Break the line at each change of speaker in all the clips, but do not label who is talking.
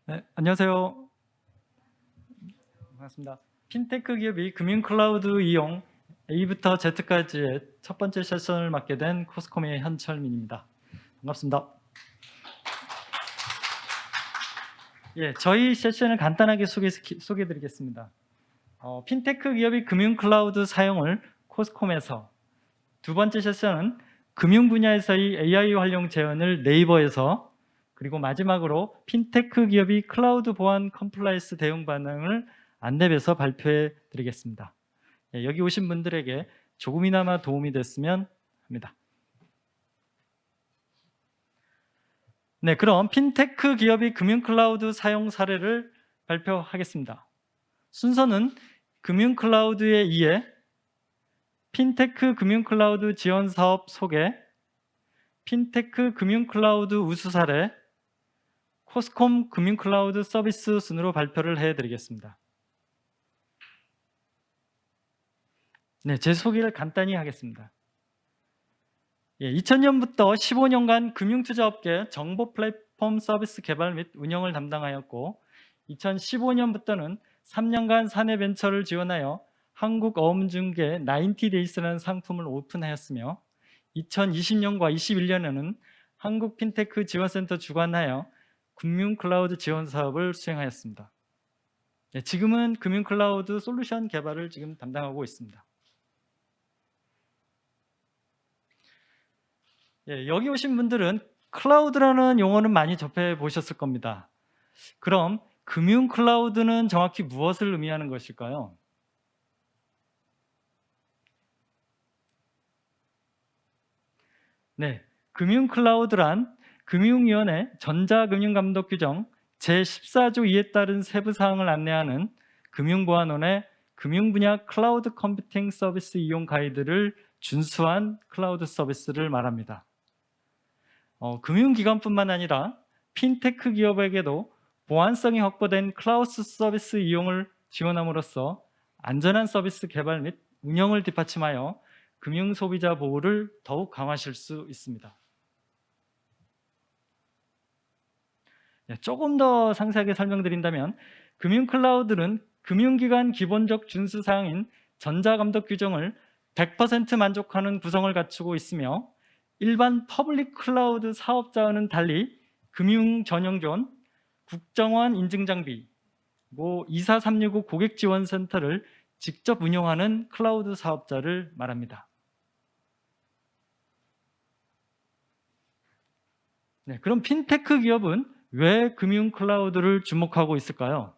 네, 안녕하세요. 반갑습니다. 핀테크 기업이 금융 클라우드 이용 A부터 Z까지의 첫 번째 세션을 맡게 된 코스콤의 현철민입니다. 반갑습니다. 예, 저희 세션을 간단하게 소개해드리겠습니다. 핀테크 기업이 금융 클라우드 사용을 코스콤에서, 두 번째 세션은 금융 분야에서의 AI 활용 제언을 네이버에서, 그리고 마지막으로 핀테크 기업이 클라우드 보안 컴플라이언스 대응 반응을 안랩에서 발표해 드리겠습니다. 예, 여기 오신 분들에게 조금이나마 도움이 됐으면 합니다. 네, 그럼 핀테크 기업이 금융 클라우드 사용 사례를 발표하겠습니다. 순서는 금융 클라우드에 의해 핀테크 금융 클라우드 지원 사업 소개, 핀테크 금융 클라우드 우수 사례, 코스콤 금융 클라우드 서비스 순으로 발표를 해드리겠습니다. 네, 제 소개를 간단히 하겠습니다. 2000년부터 15년간 금융투자업계 정보 플랫폼 서비스 개발 및 운영을 담당하였고 2015년부터는 3년간 사내벤처를 지원하여 한국어음중개 90days라는 상품을 오픈하였으며 2020년과 21년에는 한국 핀테크 지원센터 주관하여 금융 클라우드 지원 사업을 수행하였습니다. 지금은 금융 클라우드 솔루션 개발을 지금 담당하고 있습니다. 여기 오신 분들은 클라우드라는 용어는 많이 접해 보셨을 겁니다. 그럼 금융 클라우드는 정확히 무엇을 의미하는 것일까요? 네, 금융 클라우드란 금융위원회 전자금융감독 규정 제14조 2에 따른 세부 사항을 안내하는 금융보안원의 금융 분야 클라우드 컴퓨팅 서비스 이용 가이드를 준수한 클라우드 서비스를 말합니다. 금융기관뿐만 아니라 핀테크 기업에게도 보안성이 확보된 클라우드 서비스 이용을 지원함으로써 안전한 서비스 개발 및 운영을 뒷받침하여 금융 소비자 보호를 더욱 강화하실 수 있습니다. 조금 더 상세하게 설명드린다면 금융 클라우드는 금융기관 기본적 준수 사항인 전자감독 규정을 100% 만족하는 구성을 갖추고 있으며 일반 퍼블릭 클라우드 사업자와는 달리 금융 전용존, 국정원 인증장비, 24365 고객지원센터를 직접 운영하는 클라우드 사업자를 말합니다. 네, 그럼 핀테크 기업은 왜 금융 클라우드를 주목하고 있을까요?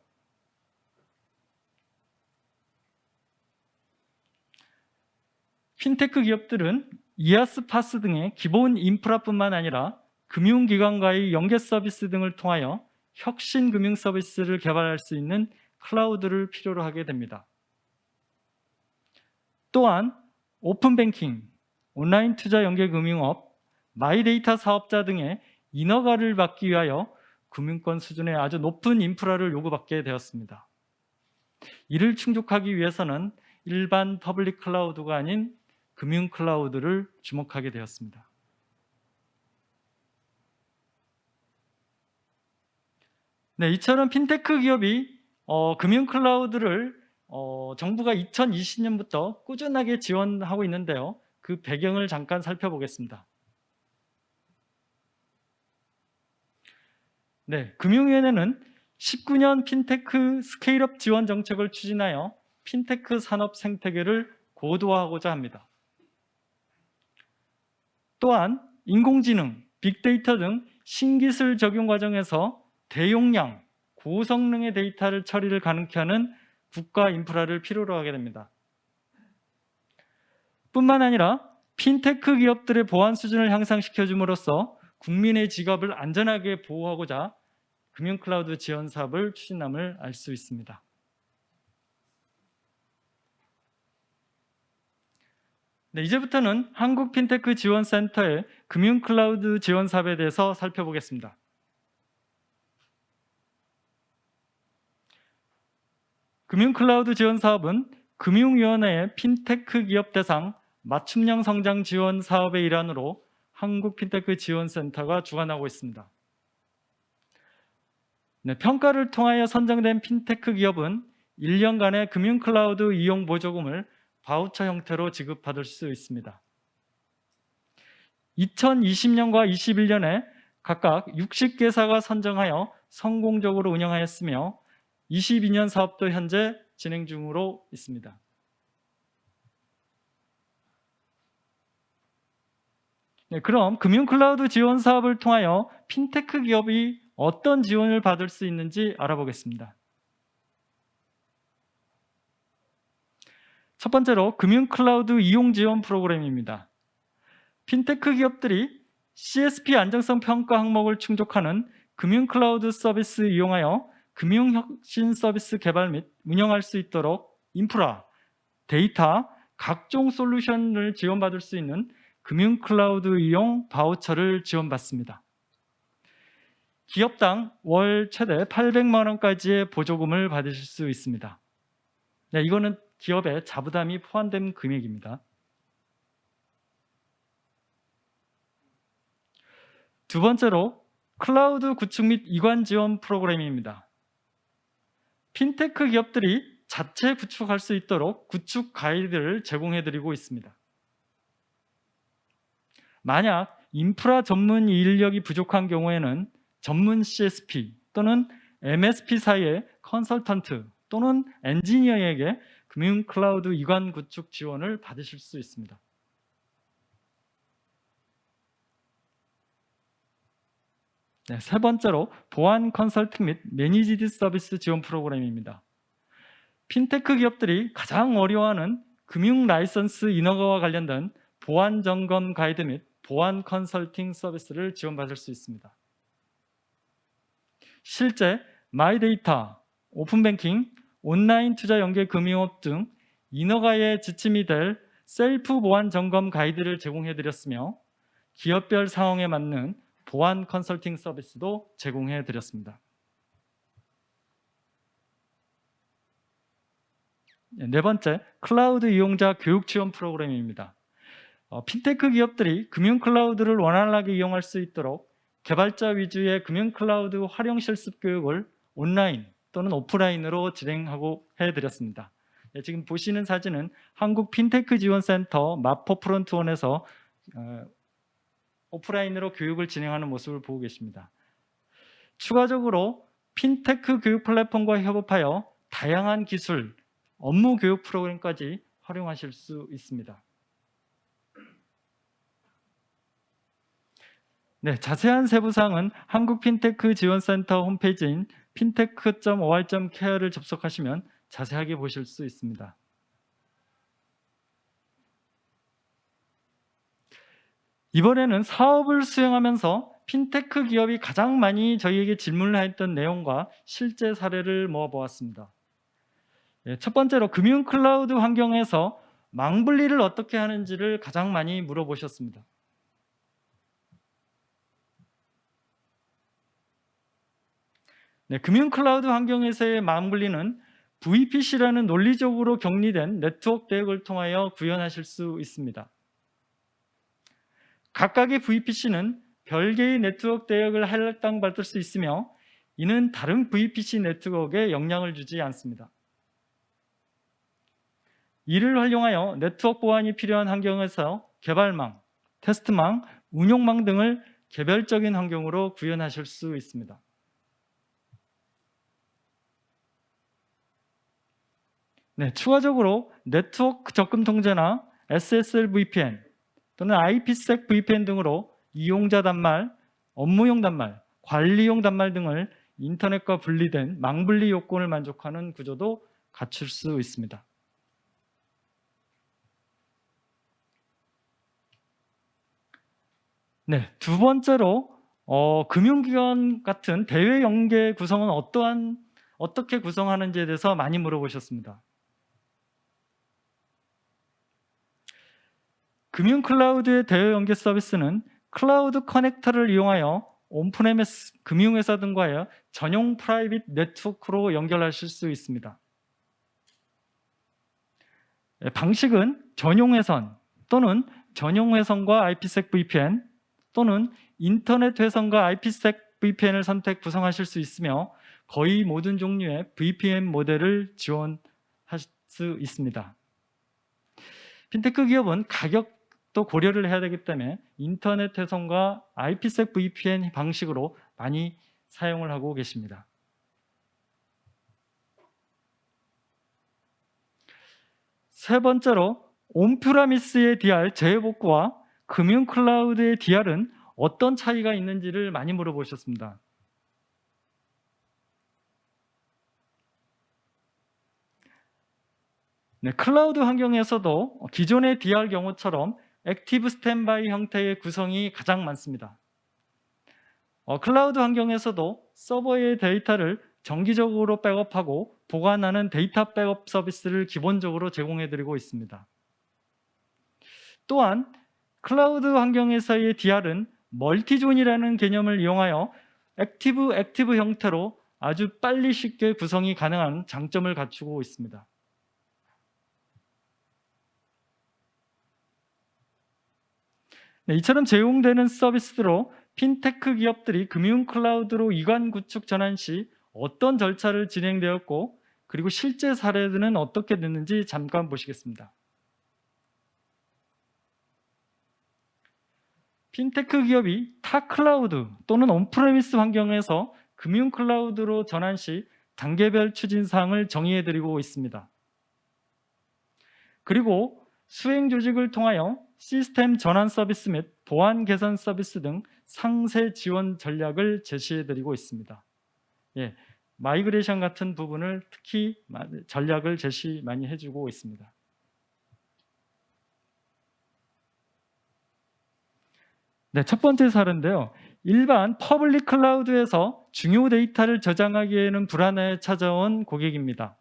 핀테크 기업들은 이아스 파스 등의 기본 인프라뿐만 아니라 금융기관과의 연계 서비스 등을 통하여 혁신 금융 서비스를 개발할 수 있는 클라우드를 필요로 하게 됩니다. 또한 오픈뱅킹, 온라인 투자 연계 금융업, 마이데이터 사업자 등의 인허가를 받기 위하여 금융권 수준의 아주 높은 인프라를 요구받게 되었습니다. 이를 충족하기 위해서는 일반 퍼블릭 클라우드가 아닌 금융 클라우드를 주목하게 되었습니다. 네, 이처럼 핀테크 기업이 금융 클라우드를 정부가 2020년부터 꾸준하게 지원하고 있는데요. 그 배경을 잠깐 살펴보겠습니다. 네, 금융위원회는 19년 핀테크 스케일업 지원 정책을 추진하여 핀테크 산업 생태계를 고도화하고자 합니다. 또한 인공지능, 빅데이터 등 신기술 적용 과정에서 대용량, 고성능의 데이터를 처리를 가능케 하는 국가 인프라를 필요로 하게 됩니다. 뿐만 아니라 핀테크 기업들의 보안 수준을 향상시켜 줌으로써 국민의 지갑을 안전하게 보호하고자 금융 클라우드 지원 사업을 추진함을 알 수 있습니다. 네, 이제부터는 한국 핀테크 지원센터의 금융 클라우드 지원 사업에 대해서 살펴보겠습니다. 금융 클라우드 지원 사업은 금융위원회의 핀테크 기업 대상 맞춤형 성장 지원 사업의 일환으로 한국 핀테크 지원센터가 주관하고 있습니다. 네, 평가를 통하여 선정된 핀테크 기업은 1년간의 금융클라우드 이용 보조금을 바우처 형태로 지급받을 수 있습니다. 2020년과 21년에 각각 60개사가 선정하여 성공적으로 운영하였으며 22년 사업도 현재 진행 중으로 있습니다. 네, 그럼 금융클라우드 지원 사업을 통하여 핀테크 기업이 어떤 지원을 받을 수 있는지 알아보겠습니다. 첫 번째로 금융클라우드 이용 지원 프로그램입니다. 핀테크 기업들이 CSP 안정성 평가 항목을 충족하는 금융클라우드 서비스 이용하여 금융혁신 서비스 개발 및 운영할 수 있도록 인프라, 데이터, 각종 솔루션을 지원받을 수 있는 금융클라우드 이용 바우처를 지원받습니다. 기업당 월 최대 800만 원까지의 보조금을 받으실 수 있습니다. 네, 이거는 기업의 자부담이 포함된 금액입니다. 두 번째로 클라우드 구축 및 이관 지원 프로그램입니다. 핀테크 기업들이 자체 구축할 수 있도록 구축 가이드를 제공해드리고 있습니다. 만약 인프라 전문 인력이 부족한 경우에는 전문 CSP 또는 MSP 사이의 컨설턴트 또는 엔지니어에게 금융 클라우드 이관 구축 지원을 받으실 수 있습니다. 네, 세 번째로 보안 컨설팅 및 매니지드 서비스 지원 프로그램입니다. 핀테크 기업들이 가장 어려워하는 금융 라이선스 인허가와 관련된 보안 점검 가이드 및 보안 컨설팅 서비스를 지원받을 수 있습니다. 실제 마이데이터, 오픈뱅킹, 온라인 투자 연계 금융업 등 인허가의 지침이 될 셀프 보안 점검 가이드를 제공해드렸으며 기업별 상황에 맞는 보안 컨설팅 서비스도 제공해드렸습니다. 네 번째, 클라우드 이용자 교육 지원 프로그램입니다. 핀테크 기업들이 금융 클라우드를 원활하게 이용할 수 있도록 개발자 위주의 금융 클라우드 활용 실습 교육을 온라인 또는 오프라인으로 진행하고 해드렸습니다. 네, 지금 보시는 사진은 한국 핀테크 지원센터 마포 프론트원에서 오프라인으로 교육을 진행하는 모습을 보고 계십니다. 추가적으로 핀테크 교육 플랫폼과 협업하여 다양한 기술, 업무 교육 프로그램까지 활용하실 수 있습니다. 네, 자세한 세부사항은 한국 핀테크 지원센터 홈페이지인 fintech.or.kr을 접속하시면 자세하게 보실 수 있습니다. 이번에는 사업을 수행하면서 핀테크 기업이 가장 많이 저희에게 질문을 했던 내용과 실제 사례를 모아보았습니다. 첫 번째로 금융 클라우드 환경에서 망분리를 어떻게 하는지를 가장 많이 물어보셨습니다. 네, 금융 클라우드 환경에서의 망분리는 VPC라는 논리적으로 격리된 네트워크 대역을 통하여 구현하실 수 있습니다. 각각의 VPC는 별개의 네트워크 대역을 할당받을 수 있으며 이는 다른 VPC 네트워크에 영향을 주지 않습니다. 이를 활용하여 네트워크 보안이 필요한 환경에서 개발망, 테스트망, 운용망 등을 개별적인 환경으로 구현하실 수 있습니다. 네, 추가적으로 네트워크 접근 통제나 SSL VPN 또는 IPsec VPN 등으로 이용자 단말, 업무용 단말, 관리용 단말 등을 인터넷과 분리된 망분리 요건을 만족하는 구조도 갖출 수 있습니다. 네, 두 번째로 금융기관 같은 대외 연계 구성은 어떻게 구성하는지에 대해서 많이 물어보셨습니다. 금융 클라우드의 대외 연계 서비스는 클라우드 커넥터를 이용하여 온프레미스 금융회사 등과의 전용 프라이빗 네트워크로 연결하실 수 있습니다. 방식은 전용 회선 또는 전용 회선과 IPsec VPN 또는 인터넷 회선과 IPsec VPN을 선택 구성하실 수 있으며 거의 모든 종류의 VPN 모델을 지원할 수 있습니다. 핀테크 기업은 가격도 고려를 해야 되기 때문에 인터넷 회선과 IPsec VPN 방식으로 많이 사용을 하고 계십니다. 세 번째로 온프라미스의 DR 재해복구와 금융 클라우드의 DR은 어떤 차이가 있는지를 많이 물어보셨습니다. 네, 클라우드 환경에서도 기존의 DR 경우처럼 액티브 스탠바이 형태의 구성이 가장 많습니다. 클라우드 환경에서도 서버의 데이터를 정기적으로 백업하고 보관하는 데이터 백업 서비스를 기본적으로 제공해드리고 있습니다. 또한 클라우드 환경에서의 DR은 멀티존이라는 개념을 이용하여 액티브 형태로 아주 빨리 쉽게 구성이 가능한 장점을 갖추고 있습니다. 네, 이처럼 제공되는 서비스로 핀테크 기업들이 금융 클라우드로 이관 구축 전환 시 어떤 절차를 진행되었고 그리고 실제 사례들은 어떻게 됐는지 잠깐 보시겠습니다. 핀테크 기업이 타 클라우드 또는 온프레미스 환경에서 금융 클라우드로 전환 시 단계별 추진사항을 정의해드리고 있습니다. 그리고 수행 조직을 통하여 시스템 전환 서비스 및 보안 개선 서비스 등 상세 지원 전략을 제시해드리고 있습니다. 예, 마이그레이션 같은 부분을 특히 전략을 제시 많이 해주고 있습니다. 네, 첫 번째 사례인데요. 일반 퍼블릭 클라우드에서 중요 데이터를 저장하기에는 불안해 찾아온 고객입니다.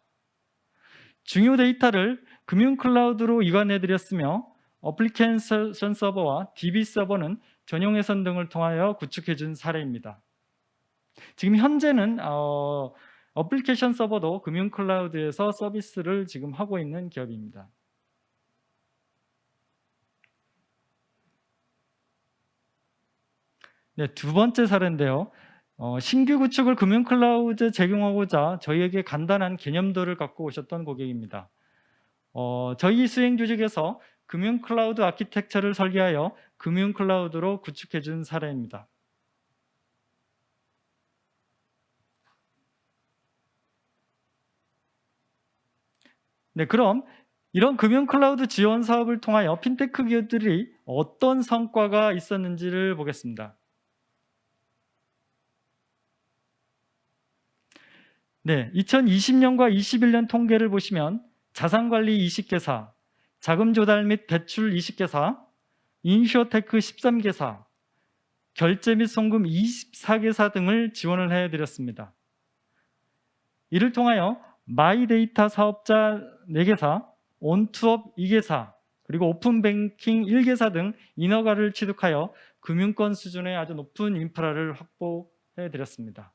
중요 데이터를 금융 클라우드로 이관해드렸으며 어플리케이션 서버와 DB 서버는 전용 회선 등을 통하여 구축해준 사례입니다. 지금 현재는 어플리케이션 서버도 금융 클라우드에서 서비스를 지금 하고 있는 기업입니다. 네, 두 번째 사례인데요. 신규 구축을 금융 클라우드에 제공하고자 저희에게 간단한 개념도를 갖고 오셨던 고객입니다. 저희 수행 조직에서 금융 클라우드 아키텍처를 설계하여 금융 클라우드로 구축해 준 사례입니다. 네, 그럼 이런 금융 클라우드 지원 사업을 통하여 핀테크 기업들이 어떤 성과가 있었는지를 보겠습니다. 네, 2020년과 21년 통계를 보시면 자산관리 20개사, 자금조달 및 대출 20개사, 인슈어테크 13개사, 결제 및 송금 24개사 등을 지원을 해드렸습니다. 이를 통하여 마이데이터 사업자 4개사, 온투업 2개사, 그리고 오픈뱅킹 1개사 등 인허가를 취득하여 금융권 수준의 아주 높은 인프라를 확보해드렸습니다.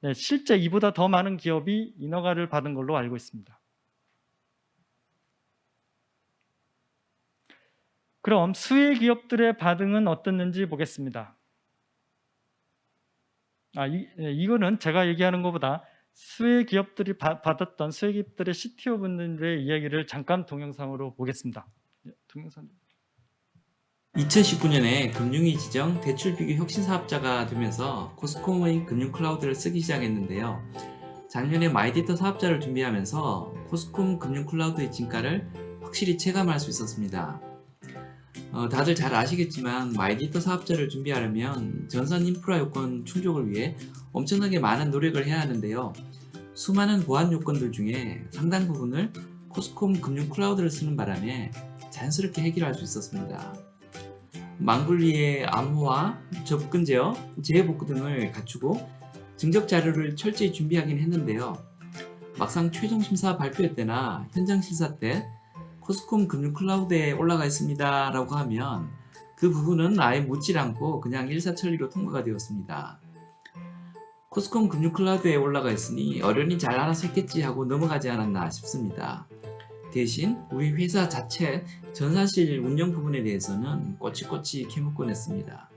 네, 실제 이보다 더 많은 기업이 인허가를 받은 걸로 알고 있습니다. 그럼 수혜 기업들의 반응은 어땠는지 보겠습니다. 이거는 제가 얘기하는 것보다 수혜 기업들이 받았던 수혜 기업들의 CTO 분들의 이야기를 잠깐 동영상으로 보겠습니다. 동영상.
2019년에 금융위 지정 대출 비교 혁신 사업자가 되면서 코스콤의 금융 클라우드를 쓰기 시작했는데요. 작년에 마이데이터 사업자를 준비하면서 코스콤 금융 클라우드의 진가를 확실히 체감할 수 있었습니다. 다들 잘 아시겠지만 마이데이터 사업자를 준비하려면 전산 인프라 요건 충족을 위해 엄청나게 많은 노력을 해야 하는데요. 수많은 보안 요건들 중에 상당 부분을 코스콤 금융 클라우드를 쓰는 바람에 자연스럽게 해결할 수 있었습니다. 망불리의 암호화, 접근 제어, 재해복구 등을 갖추고 증적 자료를 철저히 준비하긴 했는데요. 막상 최종 심사 발표 때나 현장 심사 때 코스콤 금융 클라우드에 올라가 있습니다 라고 하면 그 부분은 아예 묻질 않고 그냥 일사천리로 통과가 되었습니다. 코스콤 금융 클라우드에 올라가 있으니 어련히 잘 알아서 했겠지 하고 넘어가지 않았나 싶습니다. 대신 우리 회사 자체 전산실 운영 부분에 대해서는 꼬치꼬치 캐묻곤 했습니다.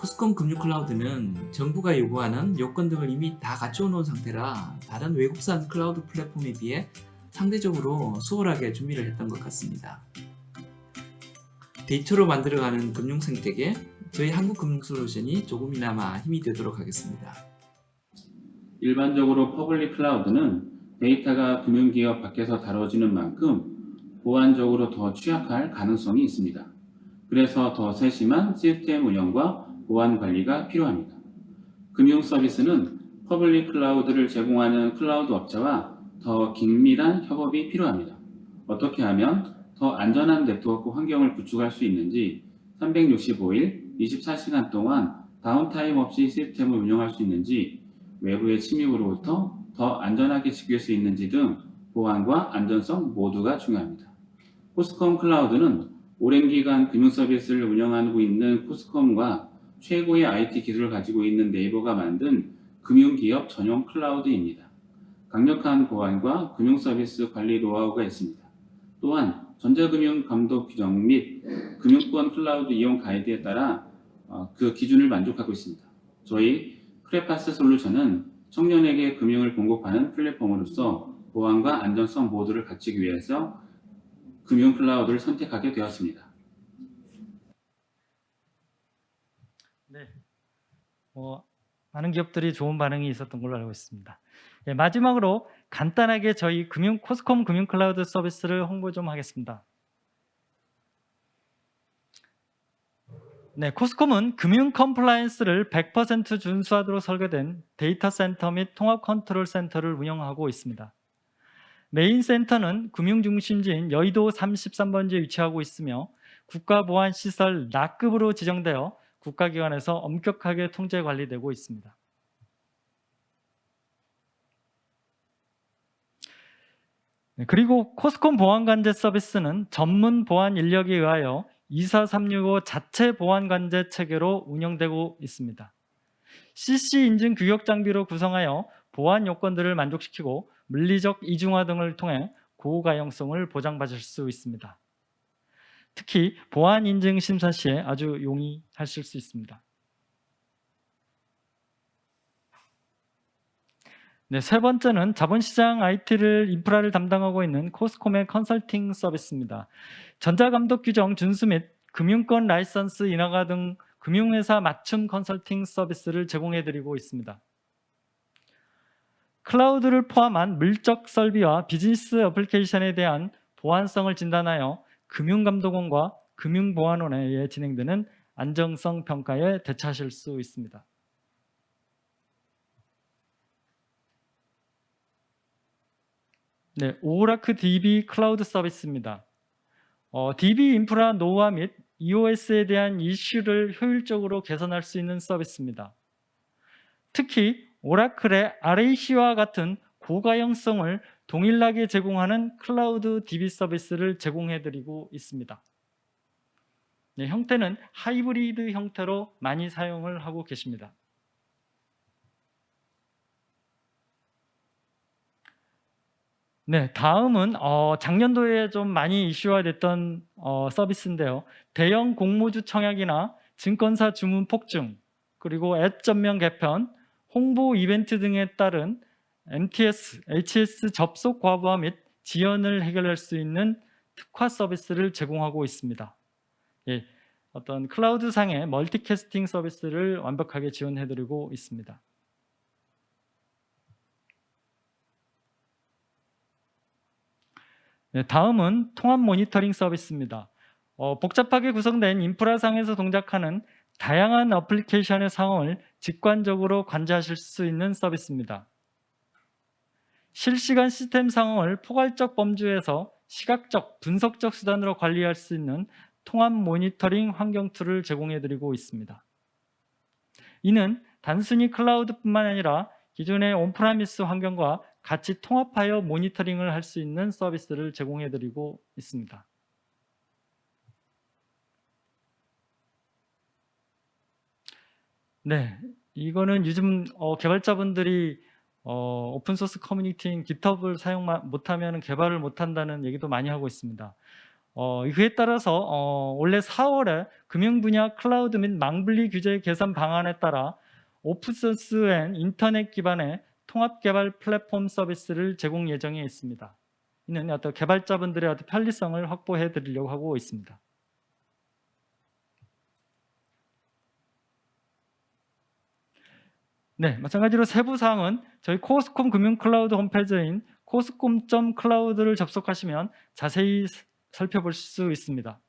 코스콤 금융 클라우드는 정부가 요구하는 요건 등을 이미 다 갖추어 놓은 상태라 다른 외국산 클라우드 플랫폼에 비해 상대적으로 수월하게 준비를 했던 것 같습니다. 데이터로 만들어가는 금융 생태계, 저희 한국 금융 솔루션이 조금이나마 힘이 되도록 하겠습니다.
일반적으로 퍼블릭 클라우드는 데이터가 금융기업 밖에서 다뤄지는 만큼 보안적으로 더 취약할 가능성이 있습니다. 그래서 더 세심한 시스템 운영과 보안 관리가 필요합니다. 금융 서비스는 퍼블릭 클라우드를 제공하는 클라우드 업체와 더 긴밀한 협업이 필요합니다. 어떻게 하면 더 안전한 네트워크 환경을 구축할 수 있는지, 365일 24시간 동안 다운타임 없이 시스템을 운영할 수 있는지, 외부의 침입으로부터 더 안전하게 지킬 수 있는지 등 보안과 안전성 모두가 중요합니다. 코스콤 클라우드는 오랜 기간 금융 서비스를 운영하고 있는 코스콤과 최고의 IT 기술을 가지고 있는 네이버가 만든 금융기업 전용 클라우드입니다. 강력한 보안과 금융 서비스 관리 노하우가 있습니다. 또한 전자금융 감독 규정 및 금융권 클라우드 이용 가이드에 따라 그 기준을 만족하고 있습니다. 저희 크레파스 솔루션은 청년에게 금융을 공급하는 플랫폼으로서 보안과 안전성 모두를 갖추기 위해서 금융 클라우드를 선택하게 되었습니다.
네, 많은 기업들이 좋은 반응이 있었던 걸로 알고 있습니다. 네, 마지막으로 간단하게 저희 코스콤 금융 클라우드 서비스를 홍보 좀 하겠습니다. 네, 코스콤은 금융 컴플라이언스를 100% 준수하도록 설계된 데이터 센터 및 통합 컨트롤 센터를 운영하고 있습니다. 메인 센터는 금융 중심지인 여의도 33번지에 위치하고 있으며 국가보안시설 낫급으로 지정되어 국가기관에서 엄격하게 통제 관리되고 있습니다. 네, 그리고 코스콤 보안관제 서비스는 전문 보안 인력에 의하여 24365 자체 보안관제 체계로 운영되고 있습니다. CC 인증 규격 장비로 구성하여 보안 요건들을 만족시키고 물리적 이중화 등을 통해 고가용성을 보장받을 수 있습니다. 특히 보안 인증 심사 시에 아주 용이하실 수 있습니다. 네, 세 번째는 자본시장 인프라를 담당하고 있는 코스콤의 컨설팅 서비스입니다. 전자감독 규정 준수 및 금융권 라이선스 인허가 등 금융회사 맞춤 컨설팅 서비스를 제공해드리고 있습니다. 클라우드를 포함한 물적 설비와 비즈니스 애플리케이션에 대한 보안성을 진단하여 금융감독원과 금융보안원에 의해 진행되는 안정성 평가에 대처하실 수 있습니다. 네, 오라크 DB 클라우드 서비스입니다. DB 인프라 노후화 및 EOS에 대한 이슈를 효율적으로 개선할 수 있는 서비스입니다. 특히 오라클의 RAC와 같은 고가용성을 동일하게 제공하는 클라우드 DB 서비스를 제공해드리고 있습니다. 네, 형태는 하이브리드 형태로 많이 사용을 하고 계십니다. 네, 다음은 작년도에 좀 많이 이슈화됐던 서비스인데요. 대형 공모주 청약이나 증권사 주문 폭증, 그리고 앱 전면 개편, 홍보 이벤트 등에 따른 MTS, HS 접속 과부하 및 지연을 해결할 수 있는 특화 서비스를 제공하고 있습니다. 예, 어떤 클라우드상의 멀티캐스팅 서비스를 완벽하게 지원해드리고 있습니다. 네, 다음은 통합 모니터링 서비스입니다. 복잡하게 구성된 인프라상에서 동작하는 다양한 애플리케이션의 상황을 직관적으로 관제하실 수 있는 서비스입니다. 실시간 시스템 상황을 포괄적 범주에서 시각적, 분석적 수단으로 관리할 수 있는 통합 모니터링 환경 툴을 제공해드리고 있습니다. 이는 단순히 클라우드뿐만 아니라 기존의 온프라미스 환경과 같이 통합하여 모니터링을 할 수 있는 서비스를 제공해드리고 있습니다. 네, 이거는 요즘 개발자분들이 오픈소스 커뮤니티인 GitHub을 사용 못하면 개발을 못한다는 얘기도 많이 하고 있습니다. 그에 따라서 올해 4월에 금융 분야 클라우드 및 망분리 규제 개선 방안에 따라 오픈소스 앤 인터넷 기반의 통합 개발 플랫폼 서비스를 제공 예정에 있습니다. 이는 어떤 개발자분들의 어떤 편리성을 확보해 드리려고 하고 있습니다. 네, 마찬가지로 세부 사항은 저희 코스콤 금융 클라우드 홈페이지인 코스콤.클라우드를 접속하시면 자세히 살펴볼 수 있습니다.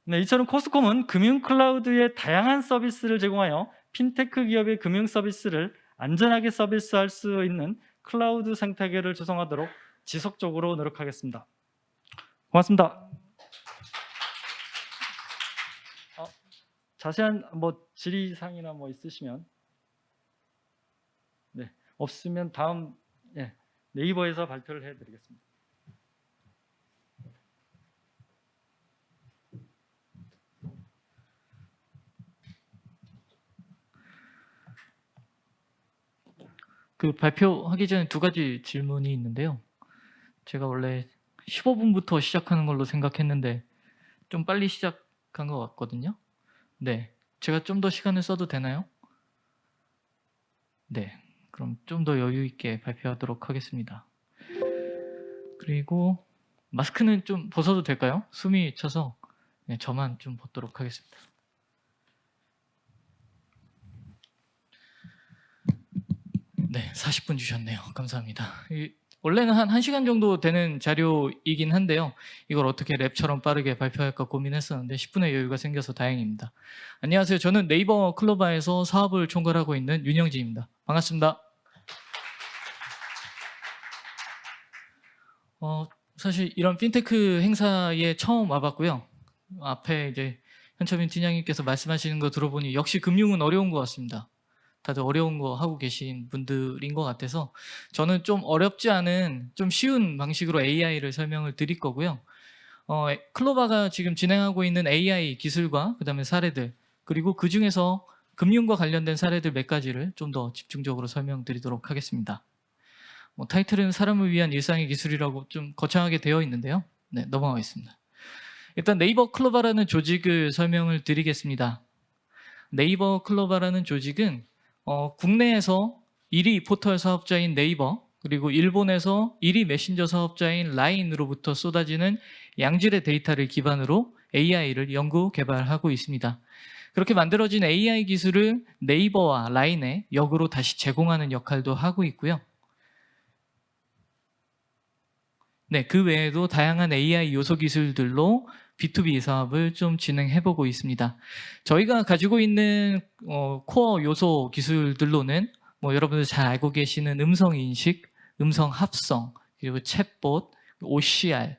네, 이처럼 코스콤은 금융 클라우드의 다양한 서비스를 제공하여 핀테크 기업의 금융 서비스를 안전하게 서비스할 수 있는 클라우드 생태계를 조성하도록 지속적으로 노력하겠습니다. 고맙습니다. 자세한 질의사항이나 있으시면 네, 없으면 다음 네이버에서 발표를 해드리겠습니다.
발표하기 전에 두 가지 질문이 있는데요. 제가 원래 15분부터 시작하는 걸로 생각했는데 좀 빨리 시작한 것 같거든요. 네, 제가 좀 더 시간을 써도 되나요? 네, 그럼 좀 더 여유 있게 발표하도록 하겠습니다. 그리고 마스크는 좀 벗어도 될까요? 숨이 차서 저만 좀 벗도록 하겠습니다. 네, 40분 주셨네요. 감사합니다. 원래는 한 1시간 정도 되는 자료이긴 한데요. 이걸 어떻게 랩처럼 빠르게 발표할까 고민했었는데 10분의 여유가 생겨서 다행입니다. 안녕하세요. 저는 네이버 클로바에서 사업을 총괄하고 있는 윤영진입니다. 반갑습니다. 사실 이런 핀테크 행사에 처음 와봤고요. 앞에 이제 현철민 팀장님께서 말씀하시는 거 들어보니 역시 금융은 어려운 것 같습니다. 다들 어려운 거 하고 계신 분들인 것 같아서 저는 좀 어렵지 않은 좀 쉬운 방식으로 AI를 설명을 드릴 거고요. 클로바가 지금 진행하고 있는 AI 기술과 그다음에 사례들 그리고 그 중에서 금융과 관련된 사례들 몇 가지를 좀 더 집중적으로 설명드리도록 하겠습니다. 타이틀은 사람을 위한 일상의 기술이라고 좀 거창하게 되어 있는데요. 네, 넘어가겠습니다. 일단 네이버 클로바라는 조직을 설명을 드리겠습니다. 네이버 클로바라는 조직은 국내에서 1위 포털 사업자인 네이버 그리고 일본에서 1위 메신저 사업자인 라인으로부터 쏟아지는 양질의 데이터를 기반으로 AI를 연구 개발하고 있습니다. 그렇게 만들어진 AI 기술을 네이버와 라인에 역으로 다시 제공하는 역할도 하고 있고요. 네, 그 외에도 다양한 AI 요소 기술들로 B2B 사업을 좀 진행해보고 있습니다. 저희가 가지고 있는 코어 요소 기술들로는 여러분들 잘 알고 계시는 음성인식, 음성합성, 그리고 챗봇, OCR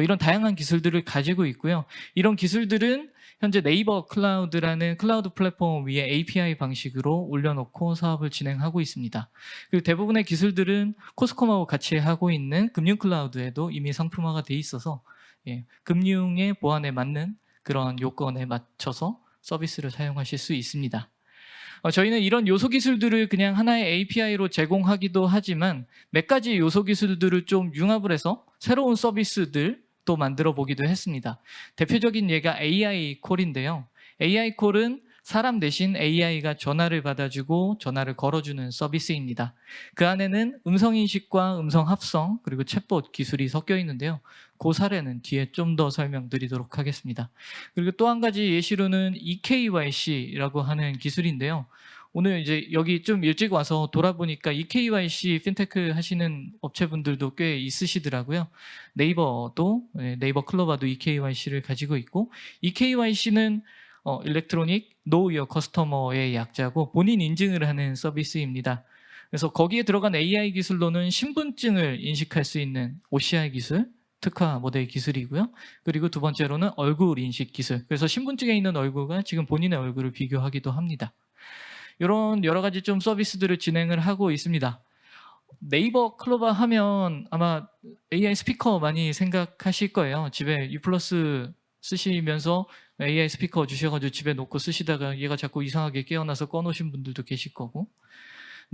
이런 다양한 기술들을 가지고 있고요. 이런 기술들은 현재 네이버 클라우드라는 클라우드 플랫폼 위에 API 방식으로 올려놓고 사업을 진행하고 있습니다. 그리고 대부분의 기술들은 코스콤하고 같이 하고 있는 금융 클라우드에도 이미 상품화가 돼 있어서 금융의 보안에 맞는 그런 요건에 맞춰서 서비스를 사용하실 수 있습니다. 저희는 이런 요소 기술들을 그냥 하나의 API로 제공하기도 하지만 몇 가지 요소 기술들을 좀 융합을 해서 새로운 서비스들 또 만들어 보기도 했습니다. 대표적인 예가 AI 콜인데요. AI 콜은 사람 대신 AI가 전화를 받아주고 전화를 걸어주는 서비스입니다. 그 안에는 음성인식과 음성합성 그리고 챗봇 기술이 섞여 있는데요. 그 사례는 뒤에 좀 더 설명드리도록 하겠습니다. 그리고 또 한 가지 예시로는 eKYC라고 하는 기술인데요. 오늘 이제 여기 좀 일찍 와서 돌아보니까 eKYC 핀테크 하시는 업체분들도 꽤 있으시더라고요. 네이버도 네이버 클로바도 eKYC를 가지고 있고 eKYC는 일렉트로닉 Know Your Customer의 약자고 본인 인증을 하는 서비스입니다. 그래서 거기에 들어간 AI 기술로는 신분증을 인식할 수 있는 OCR 기술 특화 모델 기술이고요. 그리고 두 번째로는 얼굴 인식 기술. 그래서 신분증에 있는 얼굴과 지금 본인의 얼굴을 비교하기도 합니다. 이런 여러 가지 좀 서비스들을 진행을 하고 있습니다. 네이버 클로바 하면 아마 AI 스피커 많이 생각하실 거예요. 집에 U+ 쓰시면서 AI 스피커 주셔가지고 집에 놓고 쓰시다가 얘가 자꾸 이상하게 깨어나서 꺼놓으신 분들도 계실 거고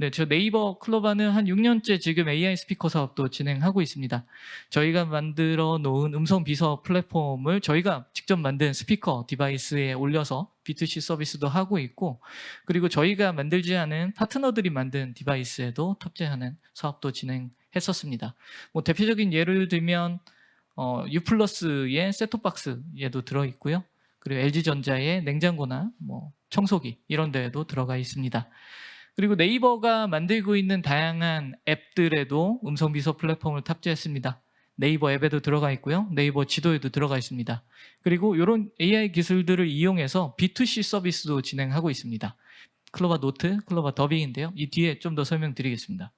네, 저 네이버 클로바는 한 6년째 지금 AI 스피커 사업도 진행하고 있습니다. 저희가 만들어 놓은 음성 비서 플랫폼을 저희가 직접 만든 스피커 디바이스에 올려서 B2C 서비스도 하고 있고, 그리고 저희가 만들지 않은 파트너들이 만든 디바이스에도 탑재하는 사업도 진행했었습니다. 뭐 대표적인 예를 들면 U+의 셋톱박스에도 들어 있고요. 그리고 LG전자의 냉장고나 뭐 청소기 이런 데에도 들어가 있습니다. 그리고 네이버가 만들고 있는 다양한 앱들에도 음성 비서 플랫폼을 탑재했습니다. 네이버 앱에도 들어가 있고요. 네이버 지도에도 들어가 있습니다. 그리고 이런 AI 기술들을 이용해서 B2C 서비스도 진행하고 있습니다. 클로바 노트, 클로바 더빙인데요. 이 뒤에 좀 더 설명드리겠습니다.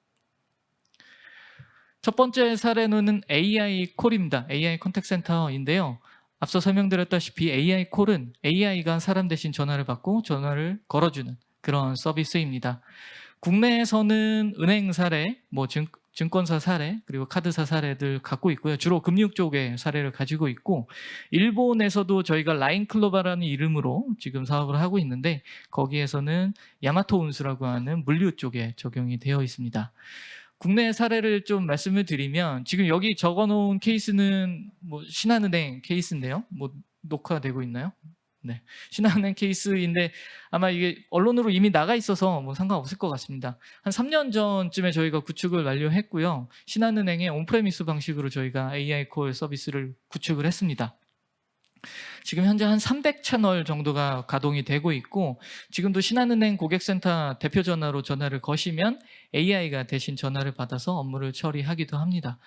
첫 번째 사례는 AI 콜입니다. AI 컨택 센터인데요. 앞서 설명드렸다시피 AI 콜은 AI가 사람 대신 전화를 받고 전화를 걸어주는 그런 서비스입니다. 국내에서는 은행 사례, 뭐 증권사 사례, 그리고 카드사 사례들 갖고 있고요. 주로 금융 쪽의 사례를 가지고 있고, 일본에서도 저희가 라인 클로바라는 이름으로 지금 사업을 하고 있는데, 거기에서는 야마토 운수라고 하는 물류 쪽에 적용이 되어 있습니다. 국내 사례를 좀 말씀을 드리면, 지금 여기 적어놓은 케이스는 뭐 신한은행 케이스인데요. 뭐 녹화되고 있나요? 네, 신한은행 케이스인데 아마 이게 언론으로 이미 나가 있어서 뭐 상관없을 것 같습니다. 한 3년 전쯤에 저희가 구축을 완료했고요. 신한은행의 온프레미스 방식으로 저희가 AI 콜 서비스를 구축을 했습니다. 지금 현재 한 300채널 정도가 가동이 되고 있고, 지금도 신한은행 고객센터 대표 전화로 전화를 거시면 AI가 대신 전화를 받아서 업무를 처리하기도 합니다.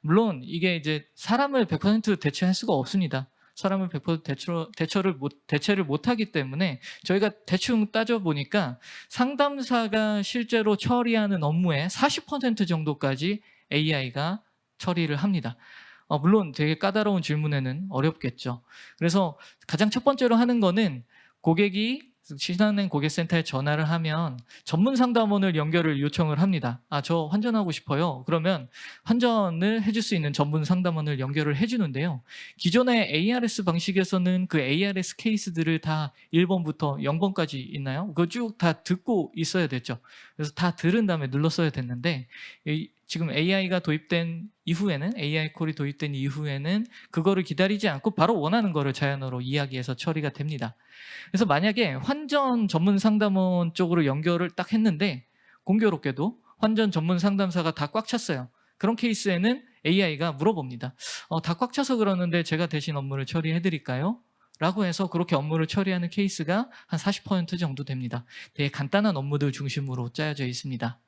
물론 이게 이제 사람을 100% 대체할 수가 없습니다. 사람을 100% 대체를 못하기 때문에 저희가 대충 따져보니까 상담사가 실제로 처리하는 업무의 40% 정도까지 AI가 처리를 합니다. 물론 되게 까다로운 질문에는 어렵겠죠. 그래서 가장 첫 번째로 하는 거는 고객이 신한은행 고객센터에 전화를 하면 전문 상담원을 연결을 요청을 합니다. 저 환전하고 싶어요. 그러면 환전을 해줄 수 있는 전문 상담원을 연결을 해주는데요. 기존의 ARS 방식에서는 그 ARS 케이스들을 다 1번부터 0번까지 있나요? 그거 쭉 다 듣고 있어야 됐죠. 그래서 다 들은 다음에 눌렀어야 됐는데, 지금 AI가 도입된 이후에는, AI 콜이 도입된 이후에는 그거를 기다리지 않고 바로 원하는 거를 자연어로 이야기해서 처리가 됩니다. 그래서 만약에 환전 전문 상담원 쪽으로 연결을 딱 했는데 공교롭게도 환전 전문 상담사가 다 꽉 찼어요. 그런 케이스에는 AI가 물어봅니다. 다 꽉 차서 그러는데 제가 대신 업무를 처리해 드릴까요? 라고 해서 그렇게 업무를 처리하는 케이스가 한 40% 정도 됩니다. 되게 간단한 업무들 중심으로 짜여져 있습니다.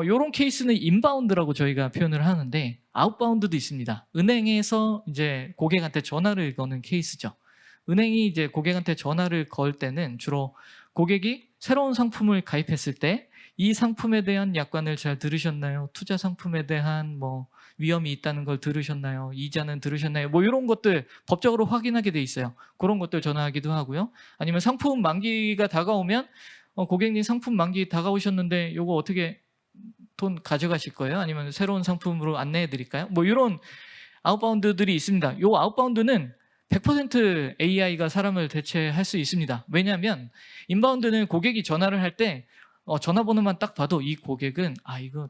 요런 케이스는 인바운드라고 저희가 표현을 하는데, 아웃바운드도 있습니다. 은행에서 이제 고객한테 전화를 거는 케이스죠. 은행이 이제 고객한테 전화를 걸 때는 주로 고객이 새로운 상품을 가입했을 때 이 상품에 대한 약관을 잘 들으셨나요? 투자 상품에 대한 뭐 위험이 있다는 걸 들으셨나요? 이자는 들으셨나요? 뭐 이런 것들 법적으로 확인하게 돼 있어요. 그런 것들 전화하기도 하고요. 아니면 상품 만기가 다가오면 고객님 상품 만기 다가오셨는데 요거 어떻게 돈 가져가실 거예요? 아니면 새로운 상품으로 안내해 드릴까요? 뭐 이런 아웃바운드들이 있습니다. 요 아웃바운드는 100% AI가 사람을 대체할 수 있습니다. 왜냐하면 인바운드는 고객이 전화를 할 때 전화번호만 딱 봐도 이 고객은 이거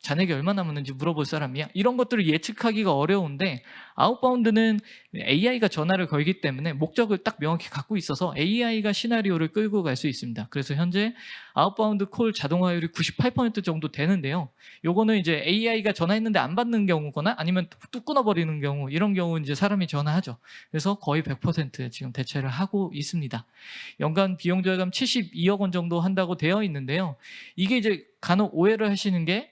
잔액이 얼마 남았는지 물어볼 사람이야, 이런 것들을 예측하기가 어려운데, 아웃바운드는 AI가 전화를 걸기 때문에 목적을 딱 명확히 갖고 있어서 AI가 시나리오를 끌고 갈 수 있습니다. 그래서 현재 아웃바운드 콜 자동화율이 98% 정도 되는데요. 요거는 이제 AI가 전화했는데 안 받는 경우거나 아니면 뚝 끊어버리는 경우, 이런 경우는 이제 사람이 전화하죠. 그래서 거의 100% 지금 대체를 하고 있습니다. 연간 비용 절감 72억 원 정도 한다고 되어 있는데요. 이게 이제 간혹 오해를 하시는 게,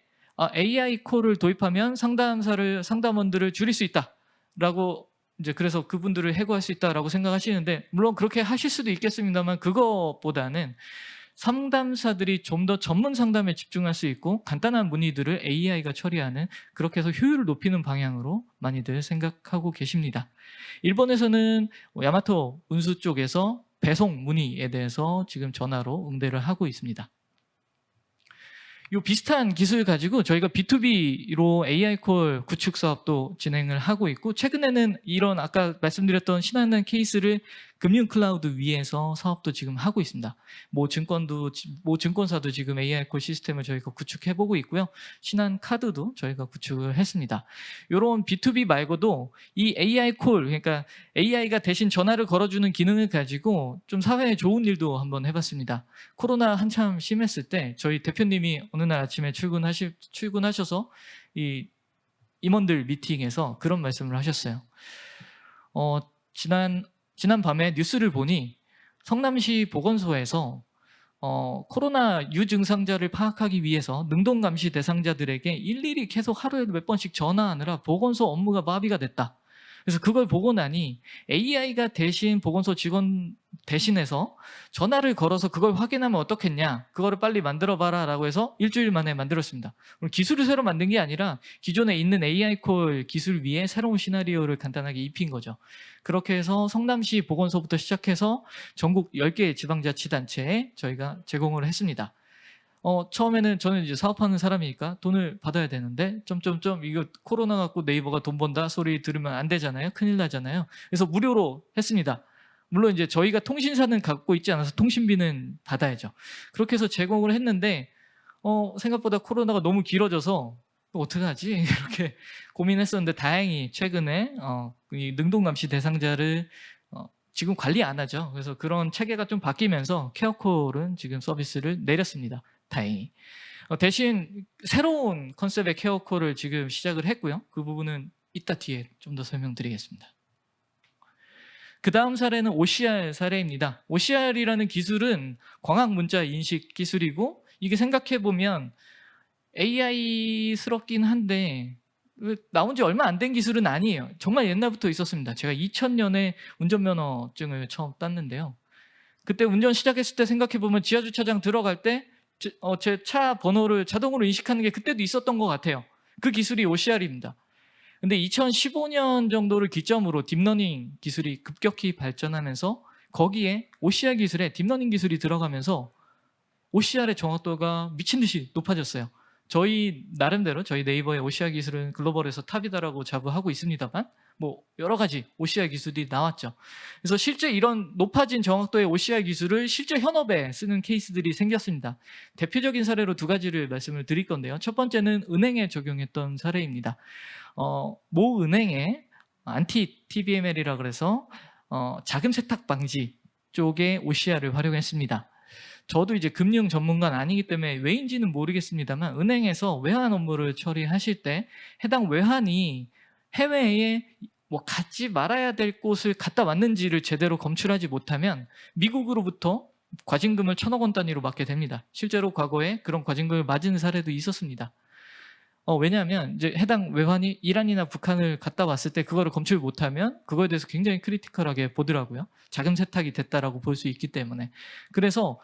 AI 콜을 도입하면 상담원들을 줄일 수 있다라고, 이제 그래서 그분들을 해고할 수 있다라고 생각하시는데, 물론 그렇게 하실 수도 있겠습니다만, 그것보다는 상담사들이 좀 더 전문 상담에 집중할 수 있고 간단한 문의들을 AI가 처리하는, 그렇게 해서 효율을 높이는 방향으로 많이들 생각하고 계십니다. 일본에서는 야마토 운수 쪽에서 배송 문의에 대해서 지금 전화로 응대를 하고 있습니다. 이 비슷한 기술 가지고 저희가 B2B로 AI 콜 구축 사업도 진행을 하고 있고, 최근에는 이런 아까 말씀드렸던 신한은행 케이스를 금융 클라우드 위에서 사업도 지금 하고 있습니다. 모 증권사도 지금 AI 콜 시스템을 저희가 구축해 보고 있고요. 신한 카드도 저희가 구축을 했습니다. 이런 B2B 말고도 이 AI 콜, 그러니까 AI가 대신 전화를 걸어주는 기능을 가지고 좀 사회에 좋은 일도 한번 해봤습니다. 코로나 한참 심했을 때 저희 대표님이 어느 날 아침에 출근하셔서 이 임원들 미팅에서 그런 말씀을 하셨어요. 지난 밤에 뉴스를 보니 성남시 보건소에서 코로나 유증상자를 파악하기 위해서 능동감시 대상자들에게 일일이 계속 하루에 몇 번씩 전화하느라 보건소 업무가 마비가 됐다. 그래서 그걸 보고 나니 AI가 대신 보건소 직원 대신해서 전화를 걸어서 그걸 확인하면 어떻겠냐, 그거를 빨리 만들어봐라 라고 해서 일주일 만에 만들었습니다. 기술을 새로 만든 게 아니라 기존에 있는 AI 콜 기술 위에 새로운 시나리오를 간단하게 입힌 거죠. 그렇게 해서 성남시 보건소부터 시작해서 전국 10개의 지방자치단체에 저희가 제공을 했습니다. 처음에는 저는 이제 사업하는 사람이니까 돈을 받아야 되는데 이거 코로나 갖고 네이버가 돈 번다 소리 들으면 안 되잖아요. 큰일 나잖아요. 그래서 무료로 했습니다. 물론 이제 저희가 통신사는 갖고 있지 않아서 통신비는 받아야죠. 그렇게 해서 제공을 했는데 생각보다 코로나가 너무 길어져서 어떡하지? 이렇게 고민했었는데 다행히 최근에 이 능동감시 대상자를 지금 관리 안 하죠. 그래서 그런 체계가 좀 바뀌면서 케어콜은 지금 서비스를 내렸습니다. 다행히. 대신 새로운 컨셉의 케어콜을 지금 시작을 했고요. 그 부분은 이따 뒤에 좀 더 설명드리겠습니다. 그 다음 사례는 OCR 사례입니다. OCR이라는 기술은 광학 문자 인식 기술이고, 이게 생각해보면 AI스럽긴 한데 나온 지 얼마 안 된 기술은 아니에요. 정말 옛날부터 있었습니다. 제가 2000년에 운전면허증을 처음 땄는데요. 그때 운전 시작했을 때 생각해보면 지하주차장 들어갈 때 제 차 번호를 자동으로 인식하는 게 그때도 있었던 것 같아요. 그 기술이 OCR입니다. 근데 2015년 정도를 기점으로 딥러닝 기술이 급격히 발전하면서 거기에 OCR 기술에 딥러닝 기술이 들어가면서 OCR의 정확도가 미친 듯이 높아졌어요. 저희 나름대로 저희 네이버의 OCR 기술은 글로벌에서 탑이다라고 자부하고 있습니다만 뭐 여러 가지 OCR 기술이 나왔죠. 그래서 실제 이런 높아진 정확도의 OCR 기술을 실제 현업에 쓰는 케이스들이 생겼습니다. 대표적인 사례로 두 가지를 말씀을 드릴 건데요. 첫 번째는 은행에 적용했던 사례입니다. 모 은행의 안티 TBML이라 그래서 자금 세탁 방지 쪽에 OCR을 활용했습니다. 저도 이제 금융 전문가는 아니기 때문에 왜인지는 모르겠습니다만 은행에서 외환 업무를 처리하실 때 해당 외환이 해외에 뭐 갖지 말아야 될 곳을 갖다 왔는지를 제대로 검출하지 못하면 미국으로부터 과징금을 1,000억 원 단위로 맞게 됩니다. 실제로 과거에 그런 과징금을 맞은 사례도 있었습니다. 왜냐하면 이제 해당 외환이 이란이나 북한을 갔다 왔을 때 그거를 검출 못하면 그거에 대해서 굉장히 크리티컬하게 보더라고요. 자금 세탁이 됐다라고 볼 수 있기 때문에. 그래서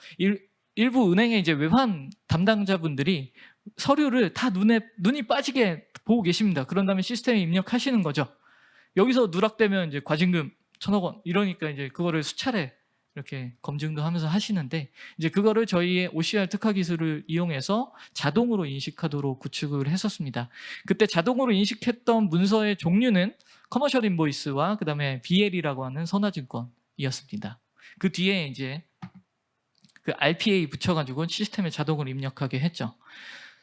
일부 은행의 이제 외환 담당자분들이 서류를 다 눈이 빠지게 보고 계십니다. 그런 다음에 시스템에 입력하시는 거죠. 여기서 누락되면 이제 과징금 1,000억 원 이러니까 이제 그거를 수차례 이렇게 검증도 하면서 하시는데 이제 그거를 저희의 OCR 특화 기술을 이용해서 자동으로 인식하도록 구축을 했었습니다. 그때 자동으로 인식했던 문서의 종류는 커머셜 인보이스와 그 다음에 BL이라고 하는 선화증권이었습니다. 그 뒤에 이제 그 RPA 붙여가지고 시스템에 자동으로 입력하게 했죠.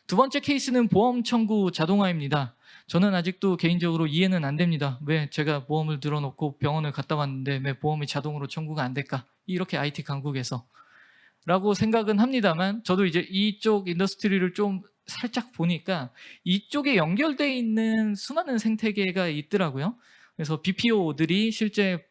두 번째 케이스는 보험 청구 자동화입니다. 저는 아직도 개인적으로 이해는 안 됩니다. 왜 제가 보험을 들어놓고 병원을 갔다 왔는데 왜 보험이 자동으로 청구가 안 될까? 이렇게 IT 강국에서 라고 생각은 합니다만 저도 이제 이쪽 인더스트리를 좀 살짝 보니까 이쪽에 연결되어 있는 수많은 생태계가 있더라고요. 그래서 BPO들이 실제